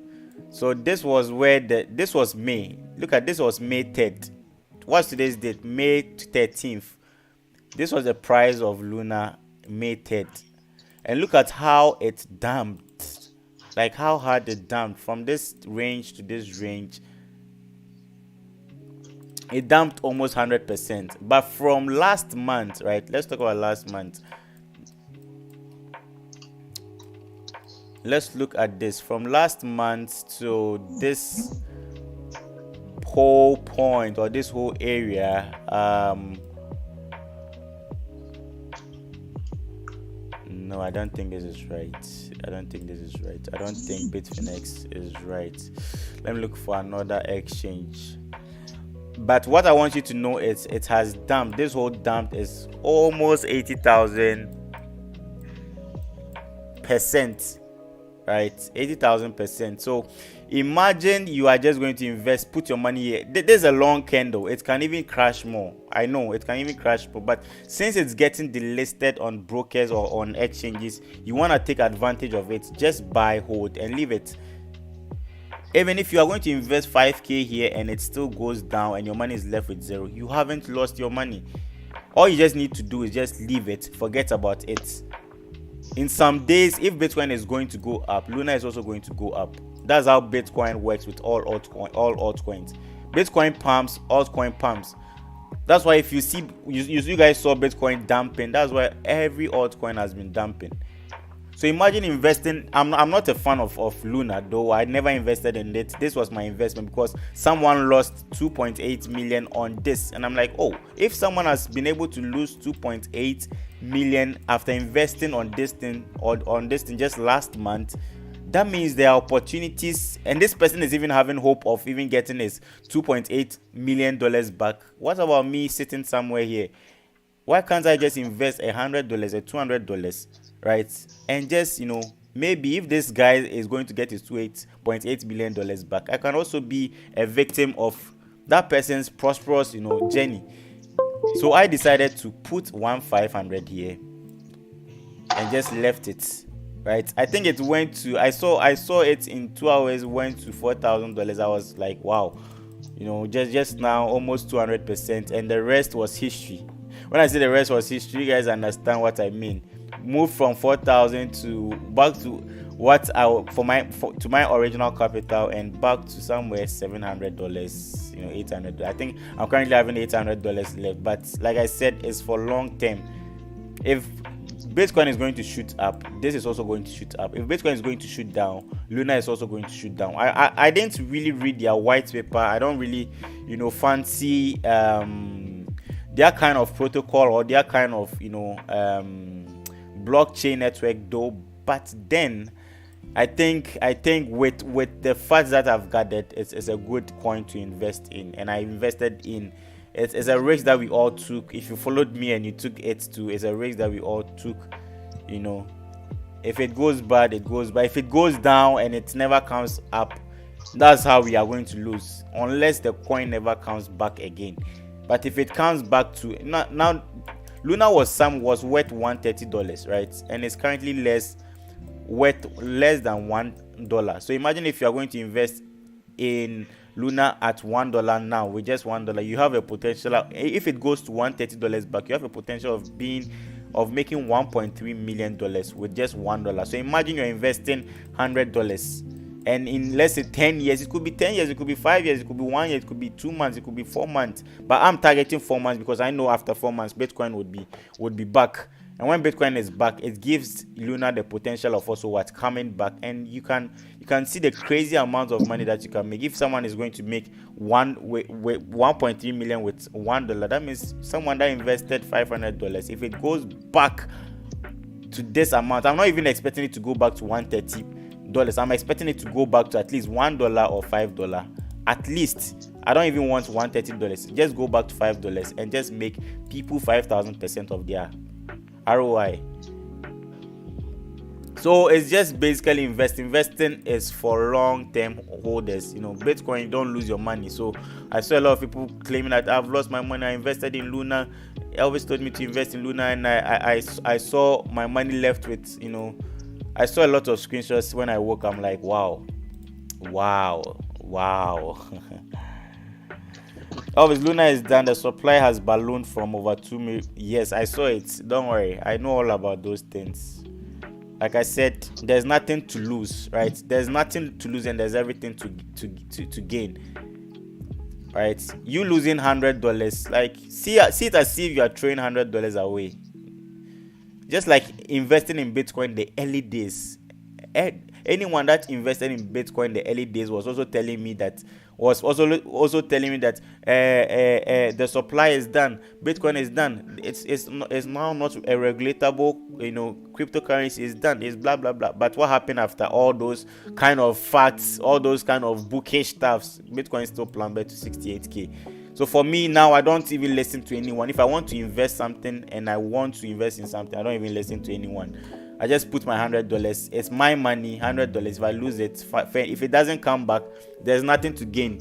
Speaker 1: So this was where this was May. Look at this, was May 3rd. What's today's date? May 13th. This was the price of Luna May 3rd. And look at how it dumped. Like how hard it dumped from this range to this range. It dumped almost 100%. But from last month, right? Let's talk about last month. Let's look at this. From last month to this whole point or this whole area, no, I don't think this is right. I don't think Bitfinex is right. Let me look for another exchange. But what I want you to know is it has dumped. This whole dump is almost 80,000%, right? 80,000%. So imagine you are just going to invest, put your money here. There's a long candle. It can even crash more. I know it can even crash more, but since it's getting delisted on brokers or on exchanges, you want to take advantage of it. Just buy, hold, and leave it. Even if you are going to invest 5k here and it still goes down and your money is left with zero, you haven't lost your money. All you just need to do is just leave it, forget about it. In some days, if Bitcoin is going to go up, Luna is also going to go up. That's how Bitcoin works with all altcoins. Bitcoin pumps, altcoin pumps. That's why if you see, you guys saw Bitcoin dumping, that's why every altcoin has been dumping. So imagine investing. I'm not a fan of Luna, though. I never invested in it. This was my investment because someone lost 2.8 million on this, and I'm like, oh, if someone has been able to lose 2.8 million after investing on this thing just last month, that means there are opportunities, and this person is even having hope of even getting his $2.8 million back. What about me sitting somewhere here? Why can't I just invest $100 or $200, right? And just, maybe if this guy is going to get his $2.8 million back, I can also be a victim of that person's prosperous, journey. So I decided to put 1,500 here and just left it, right? I think it went to, I saw it in 2 hours, went to $4,000. I was like, wow, just now almost 200%, and the rest was history. When I say the rest was history, you guys understand what I mean. Moved from 4,000 to back to what to my original capital, and back to somewhere $700, $800. I think I'm currently having $800 left, but like I said, it's for long term. If Bitcoin is going to shoot up, this is also going to shoot up. If Bitcoin is going to shoot down, Luna is also going to shoot down. I didn't really read their white paper. I don't really fancy their kind of protocol or their kind of blockchain network though. But then I think with the facts that I've gathered, it's a good coin to invest in, and I invested in. It's a risk that we all took. If you followed me and you took it too, it's a risk that we all took. If it goes bad, it goes bad. If it goes down and it never comes up, that's how we are going to lose, unless the coin never comes back again. But if it comes back to now, Luna was worth $130, right? And it's currently worth less than $1. So imagine if you are going to invest in Luna at $1 now, with just $1, you have a potential. If it goes to $130 back, you have a potential of making $1.3 million with just $1. So imagine you're investing $100, and in let's say 10 years, it could be 10 years, it could be 5 years, it could be 1 year, it could be 2 months, it could be 4 months. But I'm targeting 4 months because I know after 4 months Bitcoin would be back. And when Bitcoin is back, it gives Luna the potential of also what's coming back, and you can see the crazy amount of money that you can make. If someone is going to make 1.3 million with $1, that means someone that invested $500. If it goes back to this amount, I'm not even expecting it to go back to $130. I'm expecting it to go back to at least $1 or $5. At least. I don't even want $130. Just go back to $5 and just make people 5,000% of their ROI. So it's just basically investing. Investing is for long-term holders. Bitcoin, don't lose your money. So I saw a lot of people claiming that I've lost my money. I invested in Luna. Elvis told me to invest in Luna, and I saw my money left with. I saw a lot of screenshots when I woke. I'm like, wow. Elvis, Luna is done. The supply has ballooned from over 2 million. Yes, I saw it. Don't worry. I know all about those things. Like I said, there's nothing to lose, right? There's nothing to lose, and there's everything to gain, right? You losing $100, like see it as if you are throwing $100 away. Just like investing in Bitcoin the early days. Anyone that invested in Bitcoin the early days was also telling me that the supply is done, Bitcoin is done, it's now not a regulatable, cryptocurrency is done, it's blah blah blah. But what happened after all those kind of facts, all those kind of bookish stuffs? Bitcoin still plummeted to 68k. So for me now, I don't even listen to anyone. If I want to invest something and I want to invest in something, I don't even listen to anyone. I just put my $100. It's my money, $100. If I lose it, if it doesn't come back, there's nothing to gain.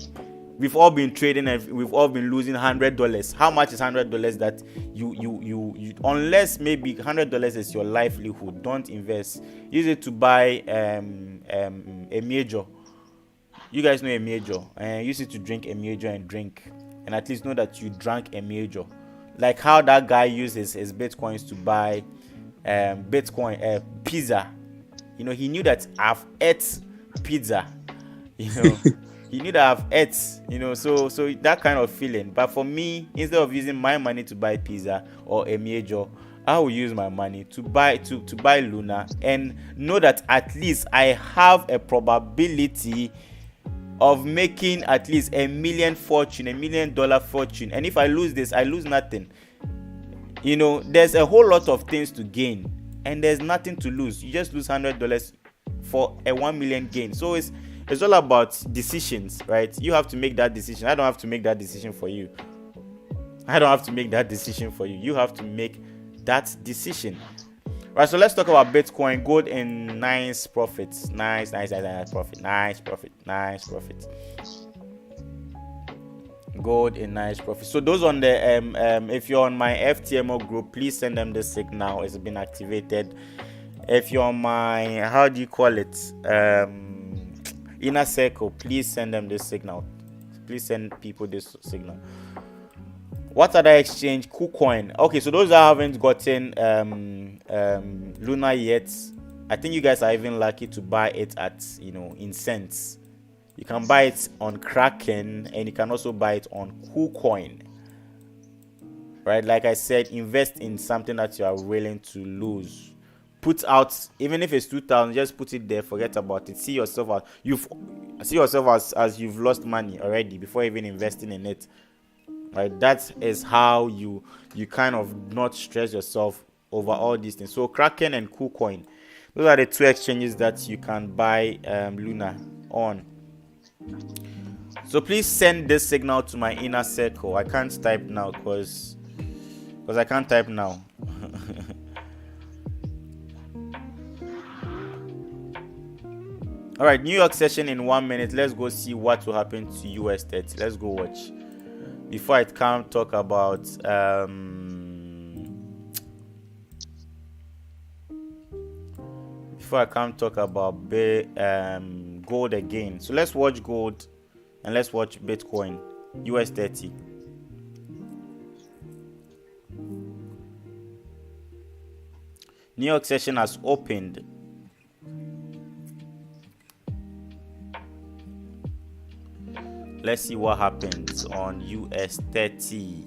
Speaker 1: We've all been trading and we've all been losing $100. How much is $100 that you unless maybe $100 is your livelihood, don't invest. Use it to buy a major. You guys know a major, and use it to drink a major and drink, and at least know that you drank a major. Like how that guy uses his bitcoins to buy pizza. He knew that I've ate pizza. He knew that I've ate. So that kind of feeling. But for me, instead of using my money to buy pizza or a major, I will use my money to buy Luna, and know that at least I have a probability of making at least $1 million fortune. And if I lose this, I lose nothing. There's a whole lot of things to gain, and there's nothing to lose. You just lose $100 for a 1 million gain. So it's all about decisions, right? You have to make that decision. I don't have to make that decision for you. You have to make that decision. Right, so let's talk about Bitcoin. Gold in nice profits. Nice profit. Gold in nice profit. So those on the if you're on my FTMO group, please send them the signal. It's been activated. If you're on my inner circle, please send them the signal. Please send people this signal. What other exchange? KuCoin. Okay, so those that haven't gotten Luna yet, I think you guys are even lucky to buy it at, in cents. You can buy it on Kraken, and you can also buy it on KuCoin. Right, like I said, invest in something that you are willing to lose. Put out, even if it's 2,000, just put it there. Forget about it. See yourself as you've lost money already before even investing in it. Right, that is how you kind of not stress yourself over all these things. So Kraken and KuCoin, those are the two exchanges that you can buy Luna on. So please send this signal to my inner circle. I can't type now because I can't type now. All right, New York session in 1 minute. Let's go see what will happen to US 30. Let's go watch. Before I can talk about gold again. So let's watch gold and let's watch Bitcoin US 30. New York session has opened. Let's see what happens on US 30.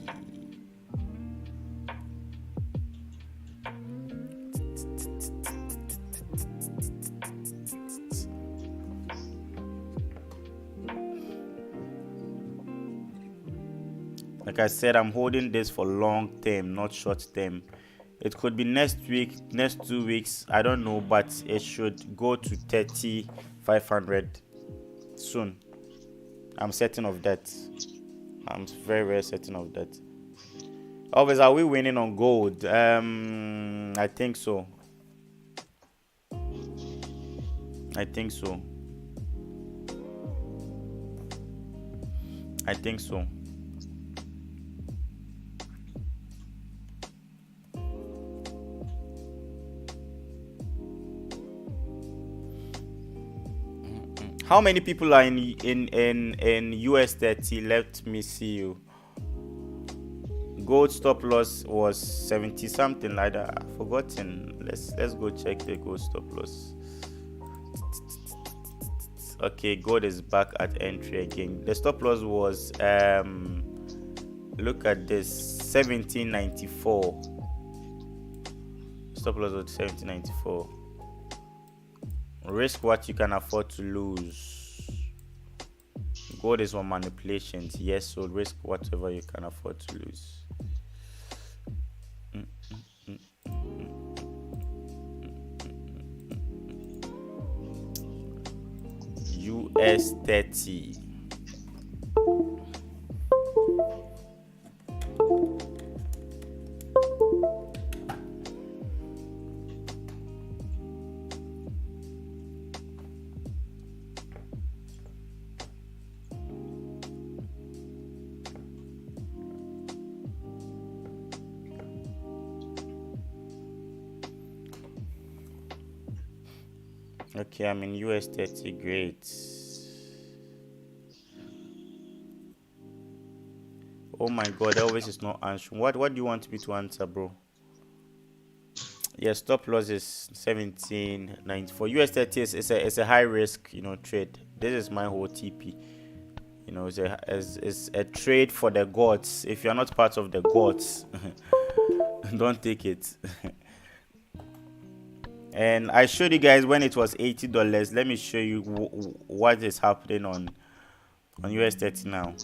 Speaker 1: Like I said, I'm holding this for long term, not short term. It could be next week, next 2 weeks, I don't know, but it should go to 30,500 soon. I'm certain of that. I'm very, very certain of that. Always, are we winning on gold? I think so. I think so. How many people are in US 30? Let me see you. Gold stop loss was 70 something like that. I've forgotten. Let's go check the gold stop loss. Okay, gold is back at entry again. The stop loss was look at this, 1794. Stop loss was 1794. Risk what you can afford to lose. Gold is on manipulations. Yes, so risk whatever you can afford to lose. US 30. Okay, I'm in US 30. Great. Oh my god, Elvis is not answering. What do you want me to answer, bro? Yeah, stop loss is 1794. US 30 is a high risk, trade. This is my whole TP. It's a trade for the gods. If you're not part of the gods, don't take it. And I showed you guys when it was $80. Let me show you what is happening on US 30 now.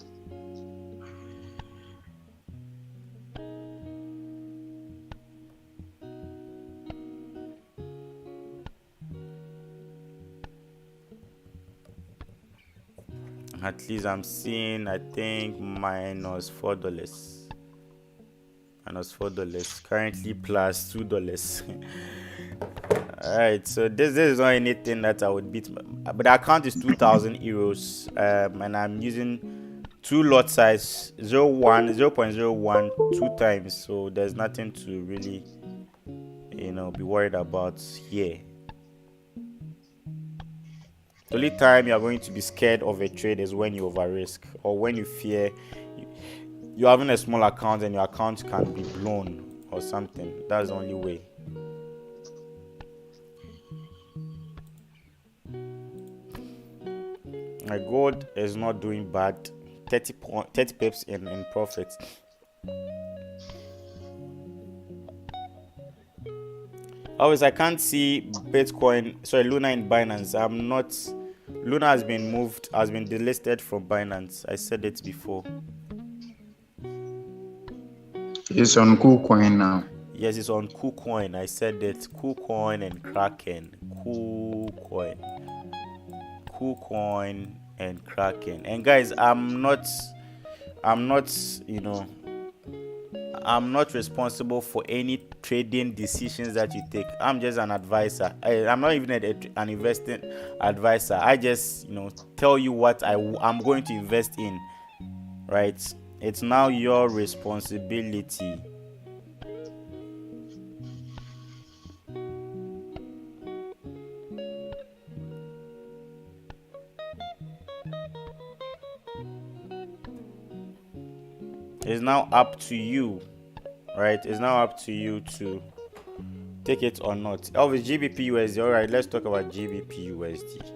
Speaker 1: At least I'm seeing, I think, -$4. -$4. Currently plus $2. Alright, so this is not anything that I would beat, but the account is 2,000 euros, and I'm using 2 lot size, 0.01 2 times, so there's nothing to really be worried about here. The only time you are going to be scared of a trade is when you over risk, or when you fear you're having a small account and your account can be blown or something. That's the only way. My gold is not doing bad. 30 pips in profit. Always, I can't see Luna in Binance. Luna has been delisted from Binance. I said it before.
Speaker 3: It's on KuCoin now.
Speaker 1: Yes, it's on KuCoin. I said it. KuCoin and Kraken. KuCoin and Kraken. And guys, I'm not responsible for any trading decisions that you take. I'm just an advisor. I'm not even an investing advisor. I just tell you what I'm going to invest in, right? It's now your responsibility. It's now up to you, right? It's now up to you to take it or not. Obviously, GBP USD. All right, let's talk about GBP USD.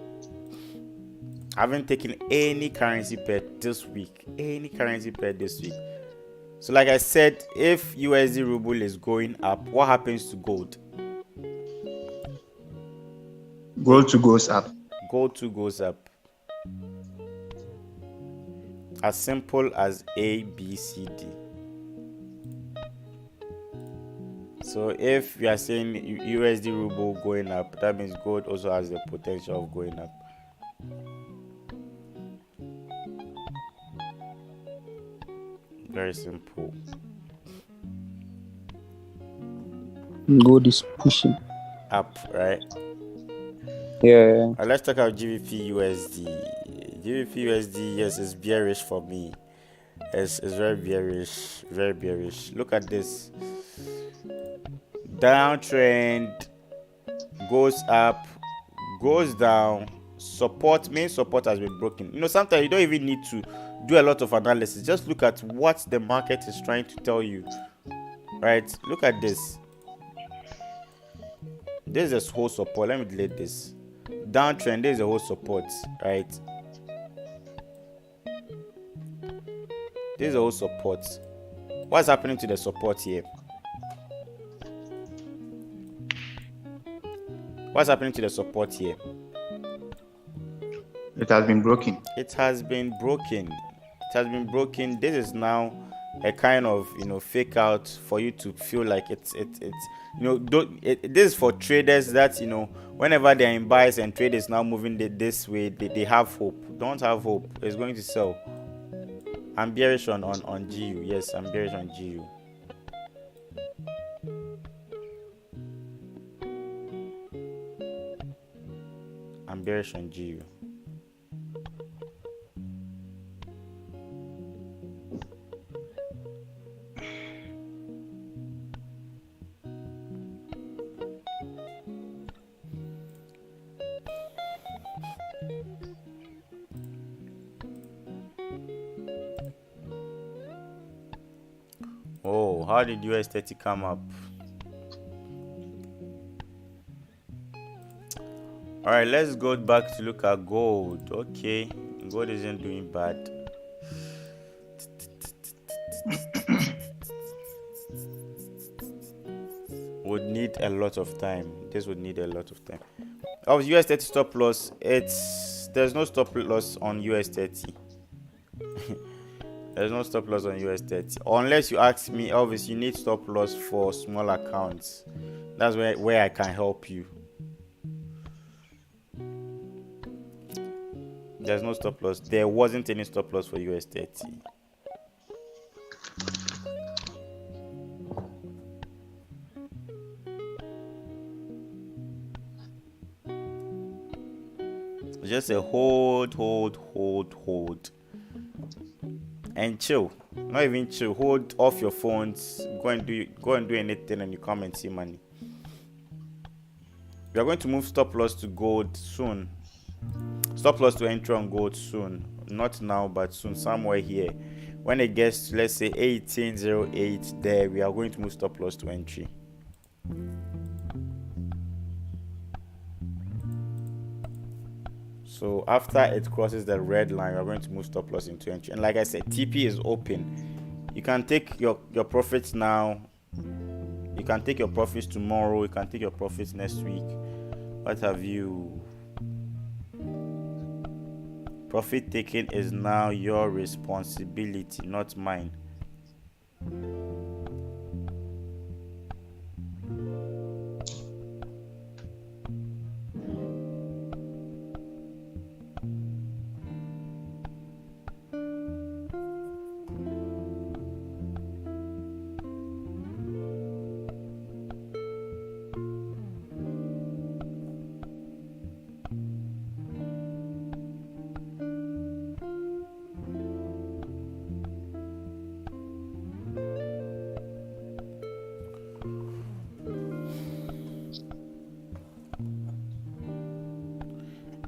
Speaker 1: I haven't taken any currency pair this week. So, like I said, if USD ruble is going up, what happens to gold?
Speaker 3: Gold 2 goes up.
Speaker 1: Gold 2 goes up. As simple as A, B, C, D. So if we are saying USD ruble going up, that means gold also has the potential of going up. Very simple.
Speaker 2: Gold is pushing
Speaker 1: up, right?
Speaker 2: Yeah.
Speaker 1: Let's talk about GBP USD. GBP USD, yes, it's bearish for me. It's very bearish. Look at this. Downtrend, goes up, goes down. Main support has been broken. Sometimes you don't even need to do a lot of analysis. Just look at what the market is trying to tell you, right? Look at this. This is a whole support. Let me delete this. Downtrend, this is a whole support, right? This is a whole support. What's happening to the support here? What's happening to the support here?
Speaker 3: It has been broken.
Speaker 1: It has been broken. This is now a kind of fake out for you to feel like it's this is for traders that whenever they're in buys and trade is now moving this way, they have hope. Don't have hope. It's going to sell. I'm bearish on GU. Yes, I'm bearish on GU. I'm bearish on GU. Oh, how did US30 come up? All right, let's go back to look at gold. Okay, gold isn't doing bad. Would need a lot of time. This would need a lot of time. Of US30 stop loss, there's no stop loss on US30. There's no stop loss on US30 unless you ask me. Obviously, you need stop loss for small accounts. That's where I can help you. There's no stop loss. There wasn't any stop loss for US30. Just a hold, and chill. Not even chill. Hold off your phones. Go and do anything, and you come and see money. We are going to move stop loss to gold soon. Stop loss to entry on gold soon, not now but soon, somewhere here. When it gets to, let's say, 1808, there we are going to move stop loss to entry. So after it crosses the red line, we're going to move stop loss into entry. And like I said, TP is open. You can take your profits now. You can take your profits tomorrow. You can take your profits next week. What have you? Profit taking is now your responsibility, not mine.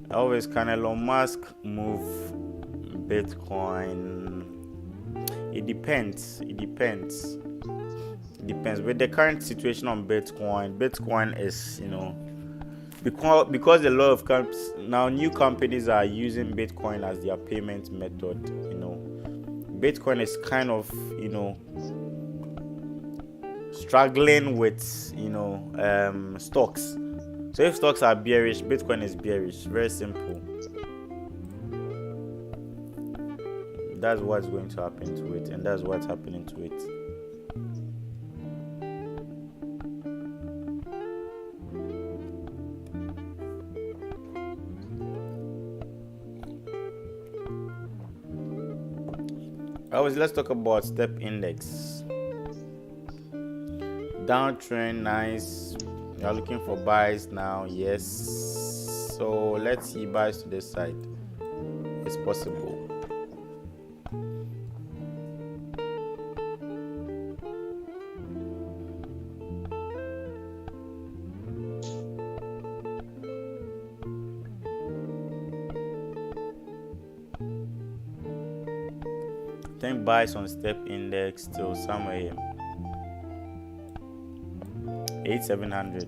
Speaker 1: Always, can Elon Musk move Bitcoin? It depends. With the current situation on Bitcoin is, because a lot of now new companies are using Bitcoin as their payment method. Bitcoin is kind of, struggling with, stocks. So if stocks are bearish, Bitcoin is bearish. Very simple. That's what's going to happen to it, and that's what's happening to it. Let's talk about step index. Downtrend, nice. You're looking for buys now, yes. So let's see buys to this side. It's possible. I think buys on step index still somewhere here. 8700.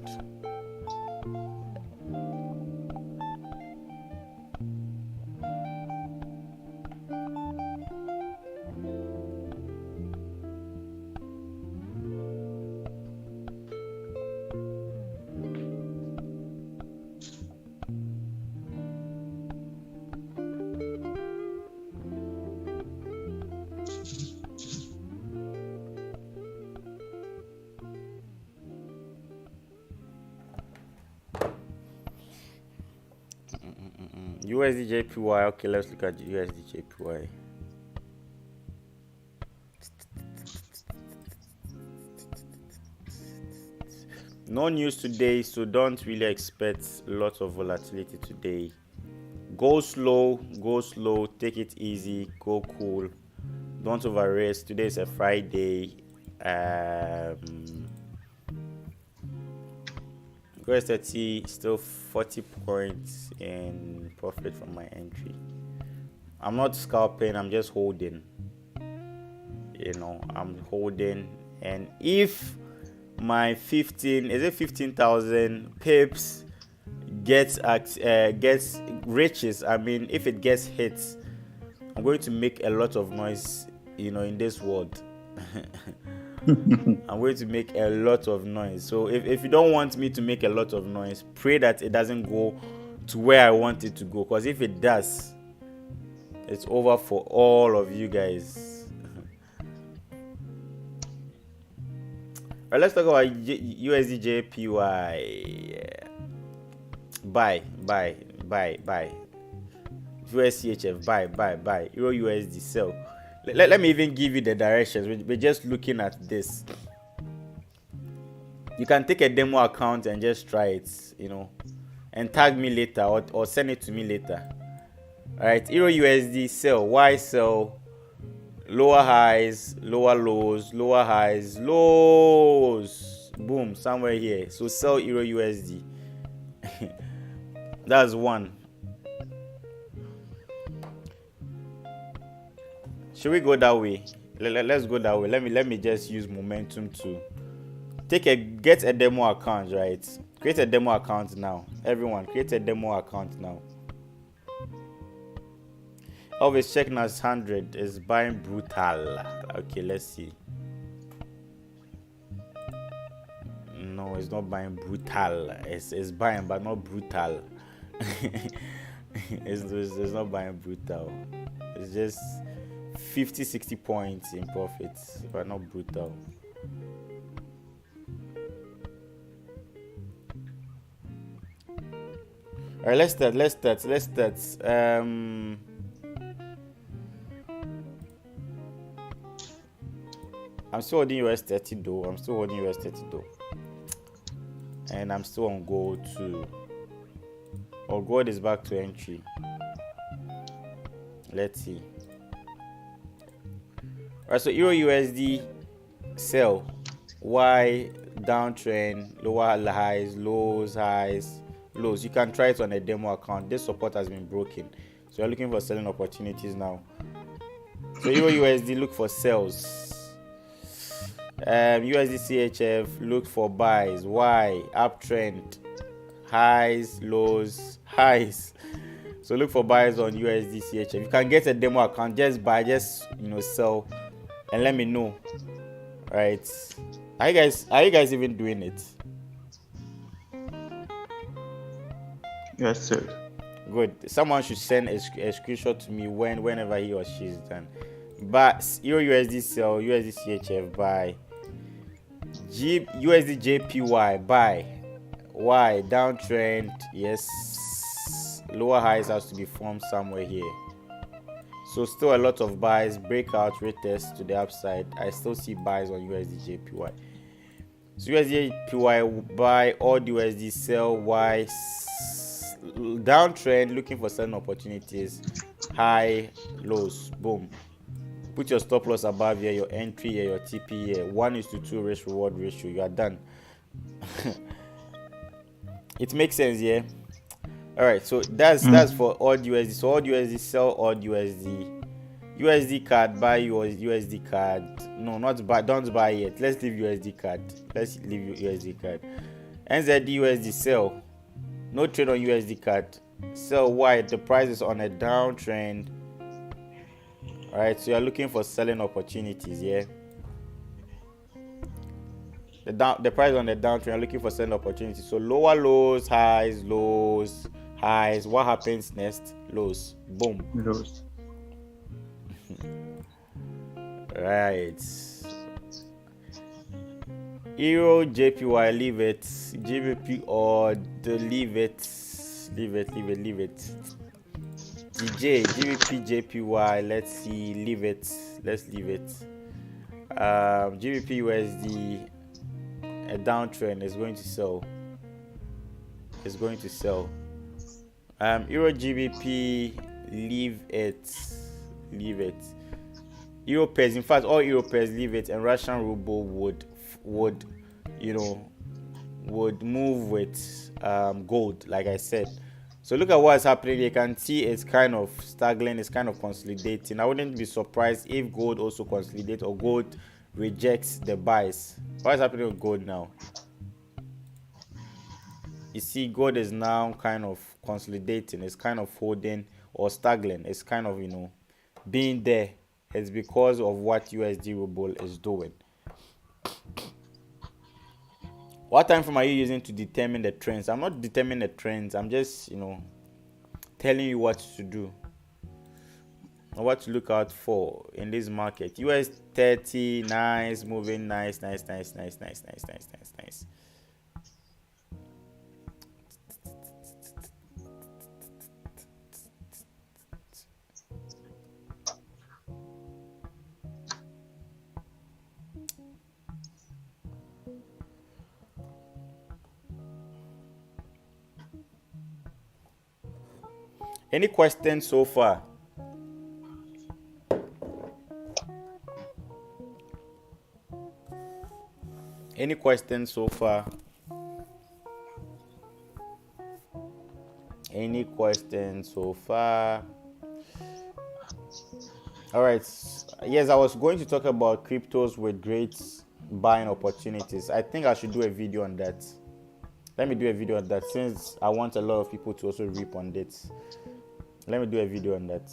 Speaker 1: USD JPY. Okay, let's look at USD JPY. No news today, so don't really expect lots of volatility today. Go slow, take it easy, go cool. Don't overrace. Today is a Friday. USD still 40 points in profit from my entry. I'm not scalping, I'm just holding. I'm holding, and if my 15,000 pips gets riches, if it gets hit, I'm going to make a lot of noise, in this world. I'm going to make a lot of noise. So if you don't want me to make a lot of noise, pray that it doesn't go to where I want it to go, because if it does, it's over for all of you guys. All right, let's talk about USD JPY. Buy. USCHF, buy. Euro USD, sell. Let me even give you the directions. We're just looking at this. You can take a demo account and just try it, and tag me later or send it to me later. All right, Euro USD, sell. Why sell? Lower highs, lower lows, lower highs, lows. Boom, somewhere here. So sell Euro USD. That's one. Should we go that way? Let's go that way. Let me just use momentum to get a demo account, right? Create a demo account now. Everyone, create a demo account now. Always checking as 100 is buying brutal. Okay, let's see. No, it's not buying brutal. It's buying, but not brutal. it's not buying brutal. It's just 50-60 points in profits, but not brutal. All right, let's start. I'm still holding US 30 though. And I'm still on gold too. Or gold is back to entry. Let's see. Alright, so Euro USD sell. Y downtrend, lower highs, lows, highs, lows. You can try it on a demo account. This support has been broken. So you're looking for selling opportunities now. So Euro USD, look for sells. USD CHF, look for buys. Y uptrend, highs, lows, highs. So look for buys on USD CHF. You can get a demo account, just buy, just sell, and let me know. Right? Are you guys even doing it?
Speaker 3: Yes, sir.
Speaker 1: Good. Someone should send a screenshot to me whenever he or she is done. But Euro USD sell, USD CHF buy, USD JPY buy, Y downtrend, yes, lower highs has to be formed somewhere here. So still a lot of buys, breakout, retest to the upside. I still see buys on USD JPY. So USD JPY buy, all USD sell, Y downtrend, looking for selling opportunities, high, lows, boom. Put your stop loss above here, your entry here, your TP here. 1:2 risk reward ratio. You are done. It makes sense, yeah. All right, so that's for odd USD. So odd USD sell, odd USD card buy your USD card. No, not buy. Don't buy yet. Let's leave USD card. NZD USD sell. No trade on USD card. Sell. Why? The price is on a downtrend. All right, so you're looking for selling opportunities, yeah. The price on the downtrend, you're looking for selling opportunities. So lower lows, highs, lows, highs. What happens next? Lows. Boom.
Speaker 3: Lows.
Speaker 1: Right. Euro JPY, leave it. GBP or leave it. Leave it. GBP JPY, let's see, leave it. GBP USD, a downtrend is going to sell. Euro GBP, leave it. Euro pairs, in fact, all Euro pairs, leave it, and Russian ruble would move with gold, like I said. So look at what's happening. You can see it's kind of staggering, it's kind of consolidating. I wouldn't be surprised if gold also consolidates or gold rejects the buys. What's happening with gold now? You see, gold is now kind of consolidating. It's kind of holding or staggering. It's kind of, being there. It's because of what USD ruble is doing. What time frame are you using to determine the trends? I'm not determining the trends. I'm just, telling you what to do or what to look out for in this market. US 30, nice, moving, nice. Any questions so far? Any questions so far? All right. Yes, I was going to talk about cryptos with great buying opportunities. I think I should do a video on that. Let me do a video on that since I want a lot of people to also reap on it. Let me do a video on that.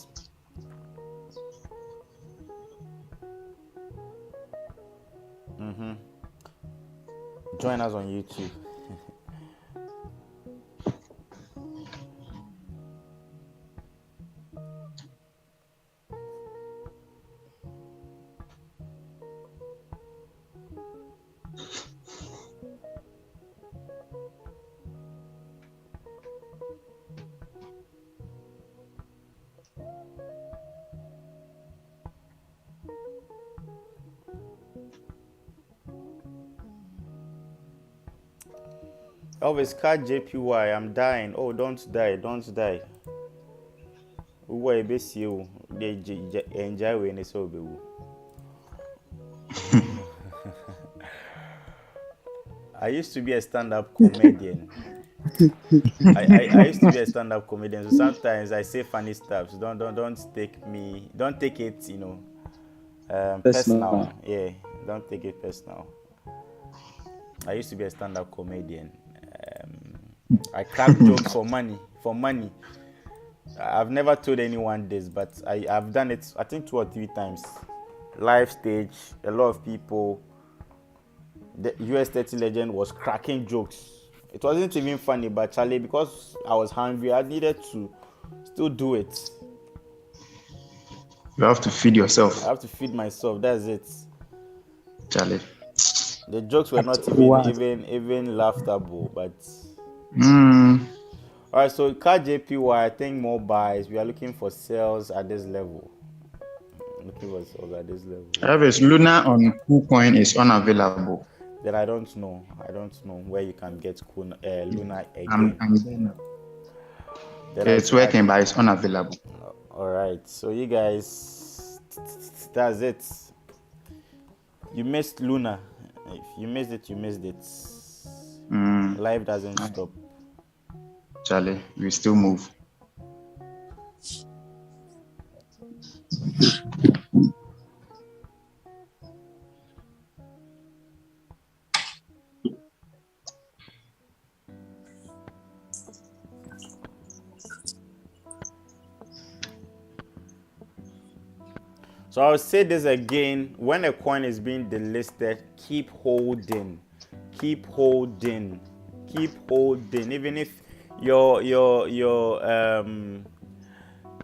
Speaker 1: Join us on YouTube. Always cat JPY, I'm dying. Oh, don't die, don't die. Uwa ebesi you. They enjoy when it's over. I used to be a stand-up comedian. I used to be a stand-up comedian. So sometimes I say funny stuff. So don't take it, personal. Yeah, don't take it personal. I used to be a stand-up comedian. I crack jokes for money. I've never told anyone this, but I've done it, I think 2 or 3 times. Live stage, a lot of people. The US 30 legend was cracking jokes. It wasn't even funny, but Charlie, because I was hungry, I needed to still do it.
Speaker 3: You have to feed yourself.
Speaker 1: I have to feed myself. That's it.
Speaker 3: Charlie.
Speaker 1: The jokes were not even laughable, but. All right, so car JPY, I think more buys. We are looking for sales at this level.
Speaker 3: Travis, Luna on KuCoin is unavailable.
Speaker 1: Then I don't know where you can get Luna again.
Speaker 3: It's working, but it's unavailable.
Speaker 1: All right, so you guys, that's it. You missed Luna. If you missed it, you missed it. Life doesn't stop.
Speaker 3: Charlie, we still move.
Speaker 1: So I'll say this again, when a coin is being delisted, keep holding. Even if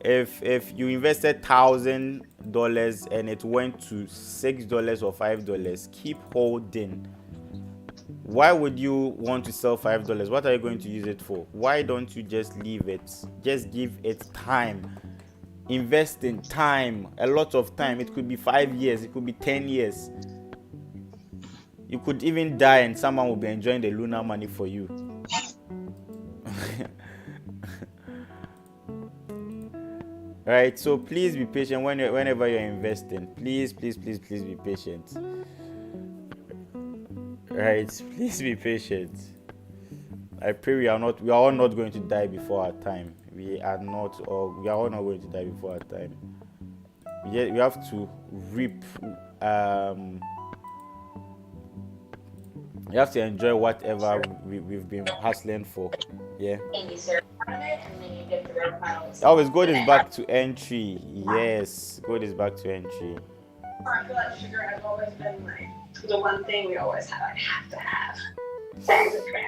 Speaker 1: if you invested $1,000 and it went to $6 or $5, keep holding. Why would you want to sell $5? What are you going to use it for? Why don't you just leave it? Just give it time. Invest in time, a lot of time. It could be 5 years, it could be 10 years. You could even die and someone will be enjoying the Luna money for you. Right, so please be patient whenever you're investing. Please be patient. Right, please be patient. I pray we are all not going to die before our time. We are all not going to die before our time. We have to reap. We have to enjoy whatever we've been hustling for. Yeah. Always gold is back to entry. Yes, gold is back to entry.
Speaker 5: I feel like sugar has always been like the one thing we always have to have.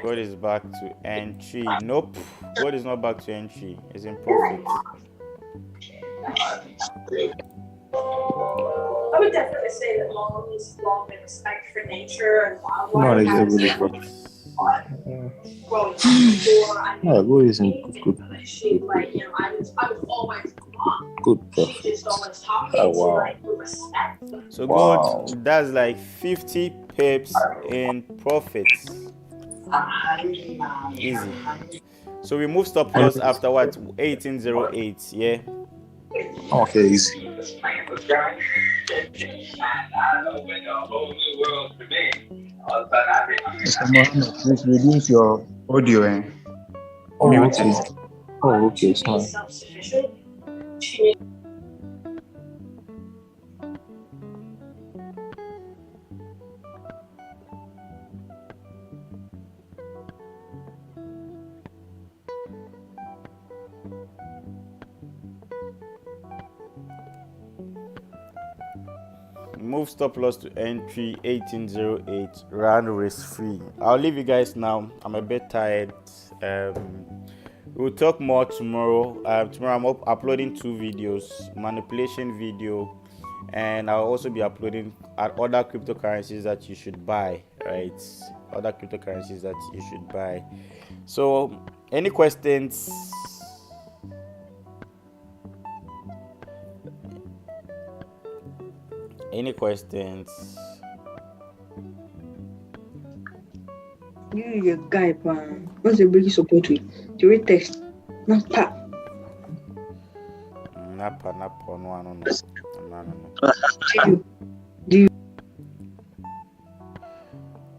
Speaker 1: Gold is back to entry. Nope, gold is not back to entry. It's in profit.
Speaker 5: I would definitely say that long and respect for nature and wildlife has
Speaker 2: gold isn't good.
Speaker 5: She I was always mom.
Speaker 2: Good.
Speaker 5: She just always taught me to with respect.
Speaker 1: So gold does like 50 pips in profits. Easy. So we move stop loss after what? 1808, yeah.
Speaker 2: Okay, easy.
Speaker 3: Mr. Mohammed, please reduce your audio.
Speaker 2: Okay, sorry.
Speaker 5: Self-sufficient.
Speaker 1: Move stop loss to entry 1808. Run risk free. I'll leave you guys now. I'm a bit tired. We'll talk more tomorrow. Tomorrow I'm uploading 2 videos, manipulation video, and I'll also be uploading other cryptocurrencies that you should buy, right? Other cryptocurrencies that you should buy. So, any questions? Any questions?
Speaker 6: You guy, man. What's the breaking support with? To read text. Napa.
Speaker 1: Napa, no.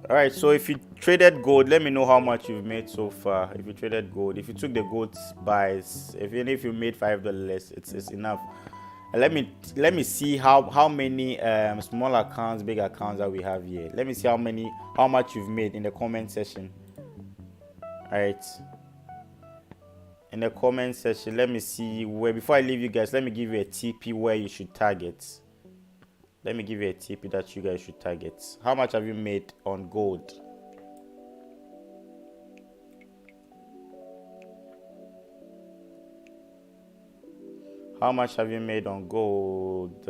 Speaker 1: All right, so if you traded gold, let me know how much you've made so far. If you traded gold, if you took the gold buys, even if you made $5, it's enough. And let me see how many small accounts, big accounts that we have here. Let me see how much you've made in the comment section. All right, in the comment section, let me see where. Before I leave you guys, let me give you a TP where you should target. Let me give you a tip that you guys should target. How much have you made on gold? How much have you made on gold?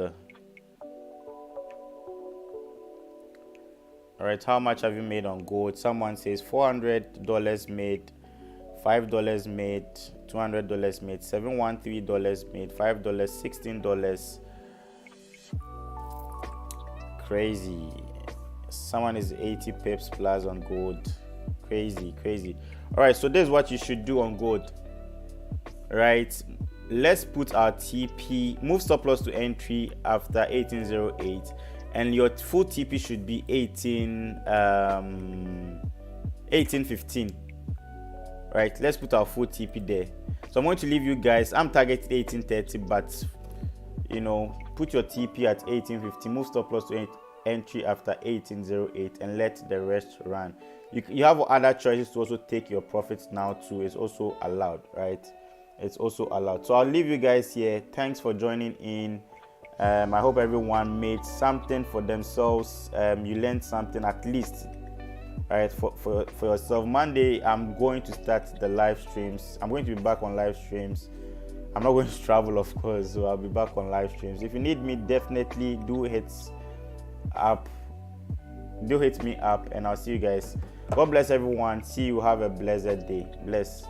Speaker 1: All right, how much have you made on gold? Someone says $400 made, $5 made, $200 made, $713 made, $5, $16. Crazy. Someone is 80 pips plus on gold. Crazy. All right, so this is what you should do on gold. Right, let's put our TP, move stop loss to entry after 1808, and your full TP should be 1815. Right, let's put our full TP there. So I'm going to leave you guys. I'm targeting 1830, but put your TP at 1850, move stop loss to entry after 1808, and let the rest run. You have other choices to also take your profits now too. It's also allowed, right? It's also allowed. So I'll leave you guys here. Thanks for joining in. I hope everyone made something for themselves. You learned something at least, right, for yourself. Monday I'm going to start the live streams. I'm going to be back on live streams. I'm not going to travel, of course, so I'll be back on live streams. If you need me, definitely do hit me up, and I'll see you guys. God bless everyone. See you. Have a blessed day. Bless.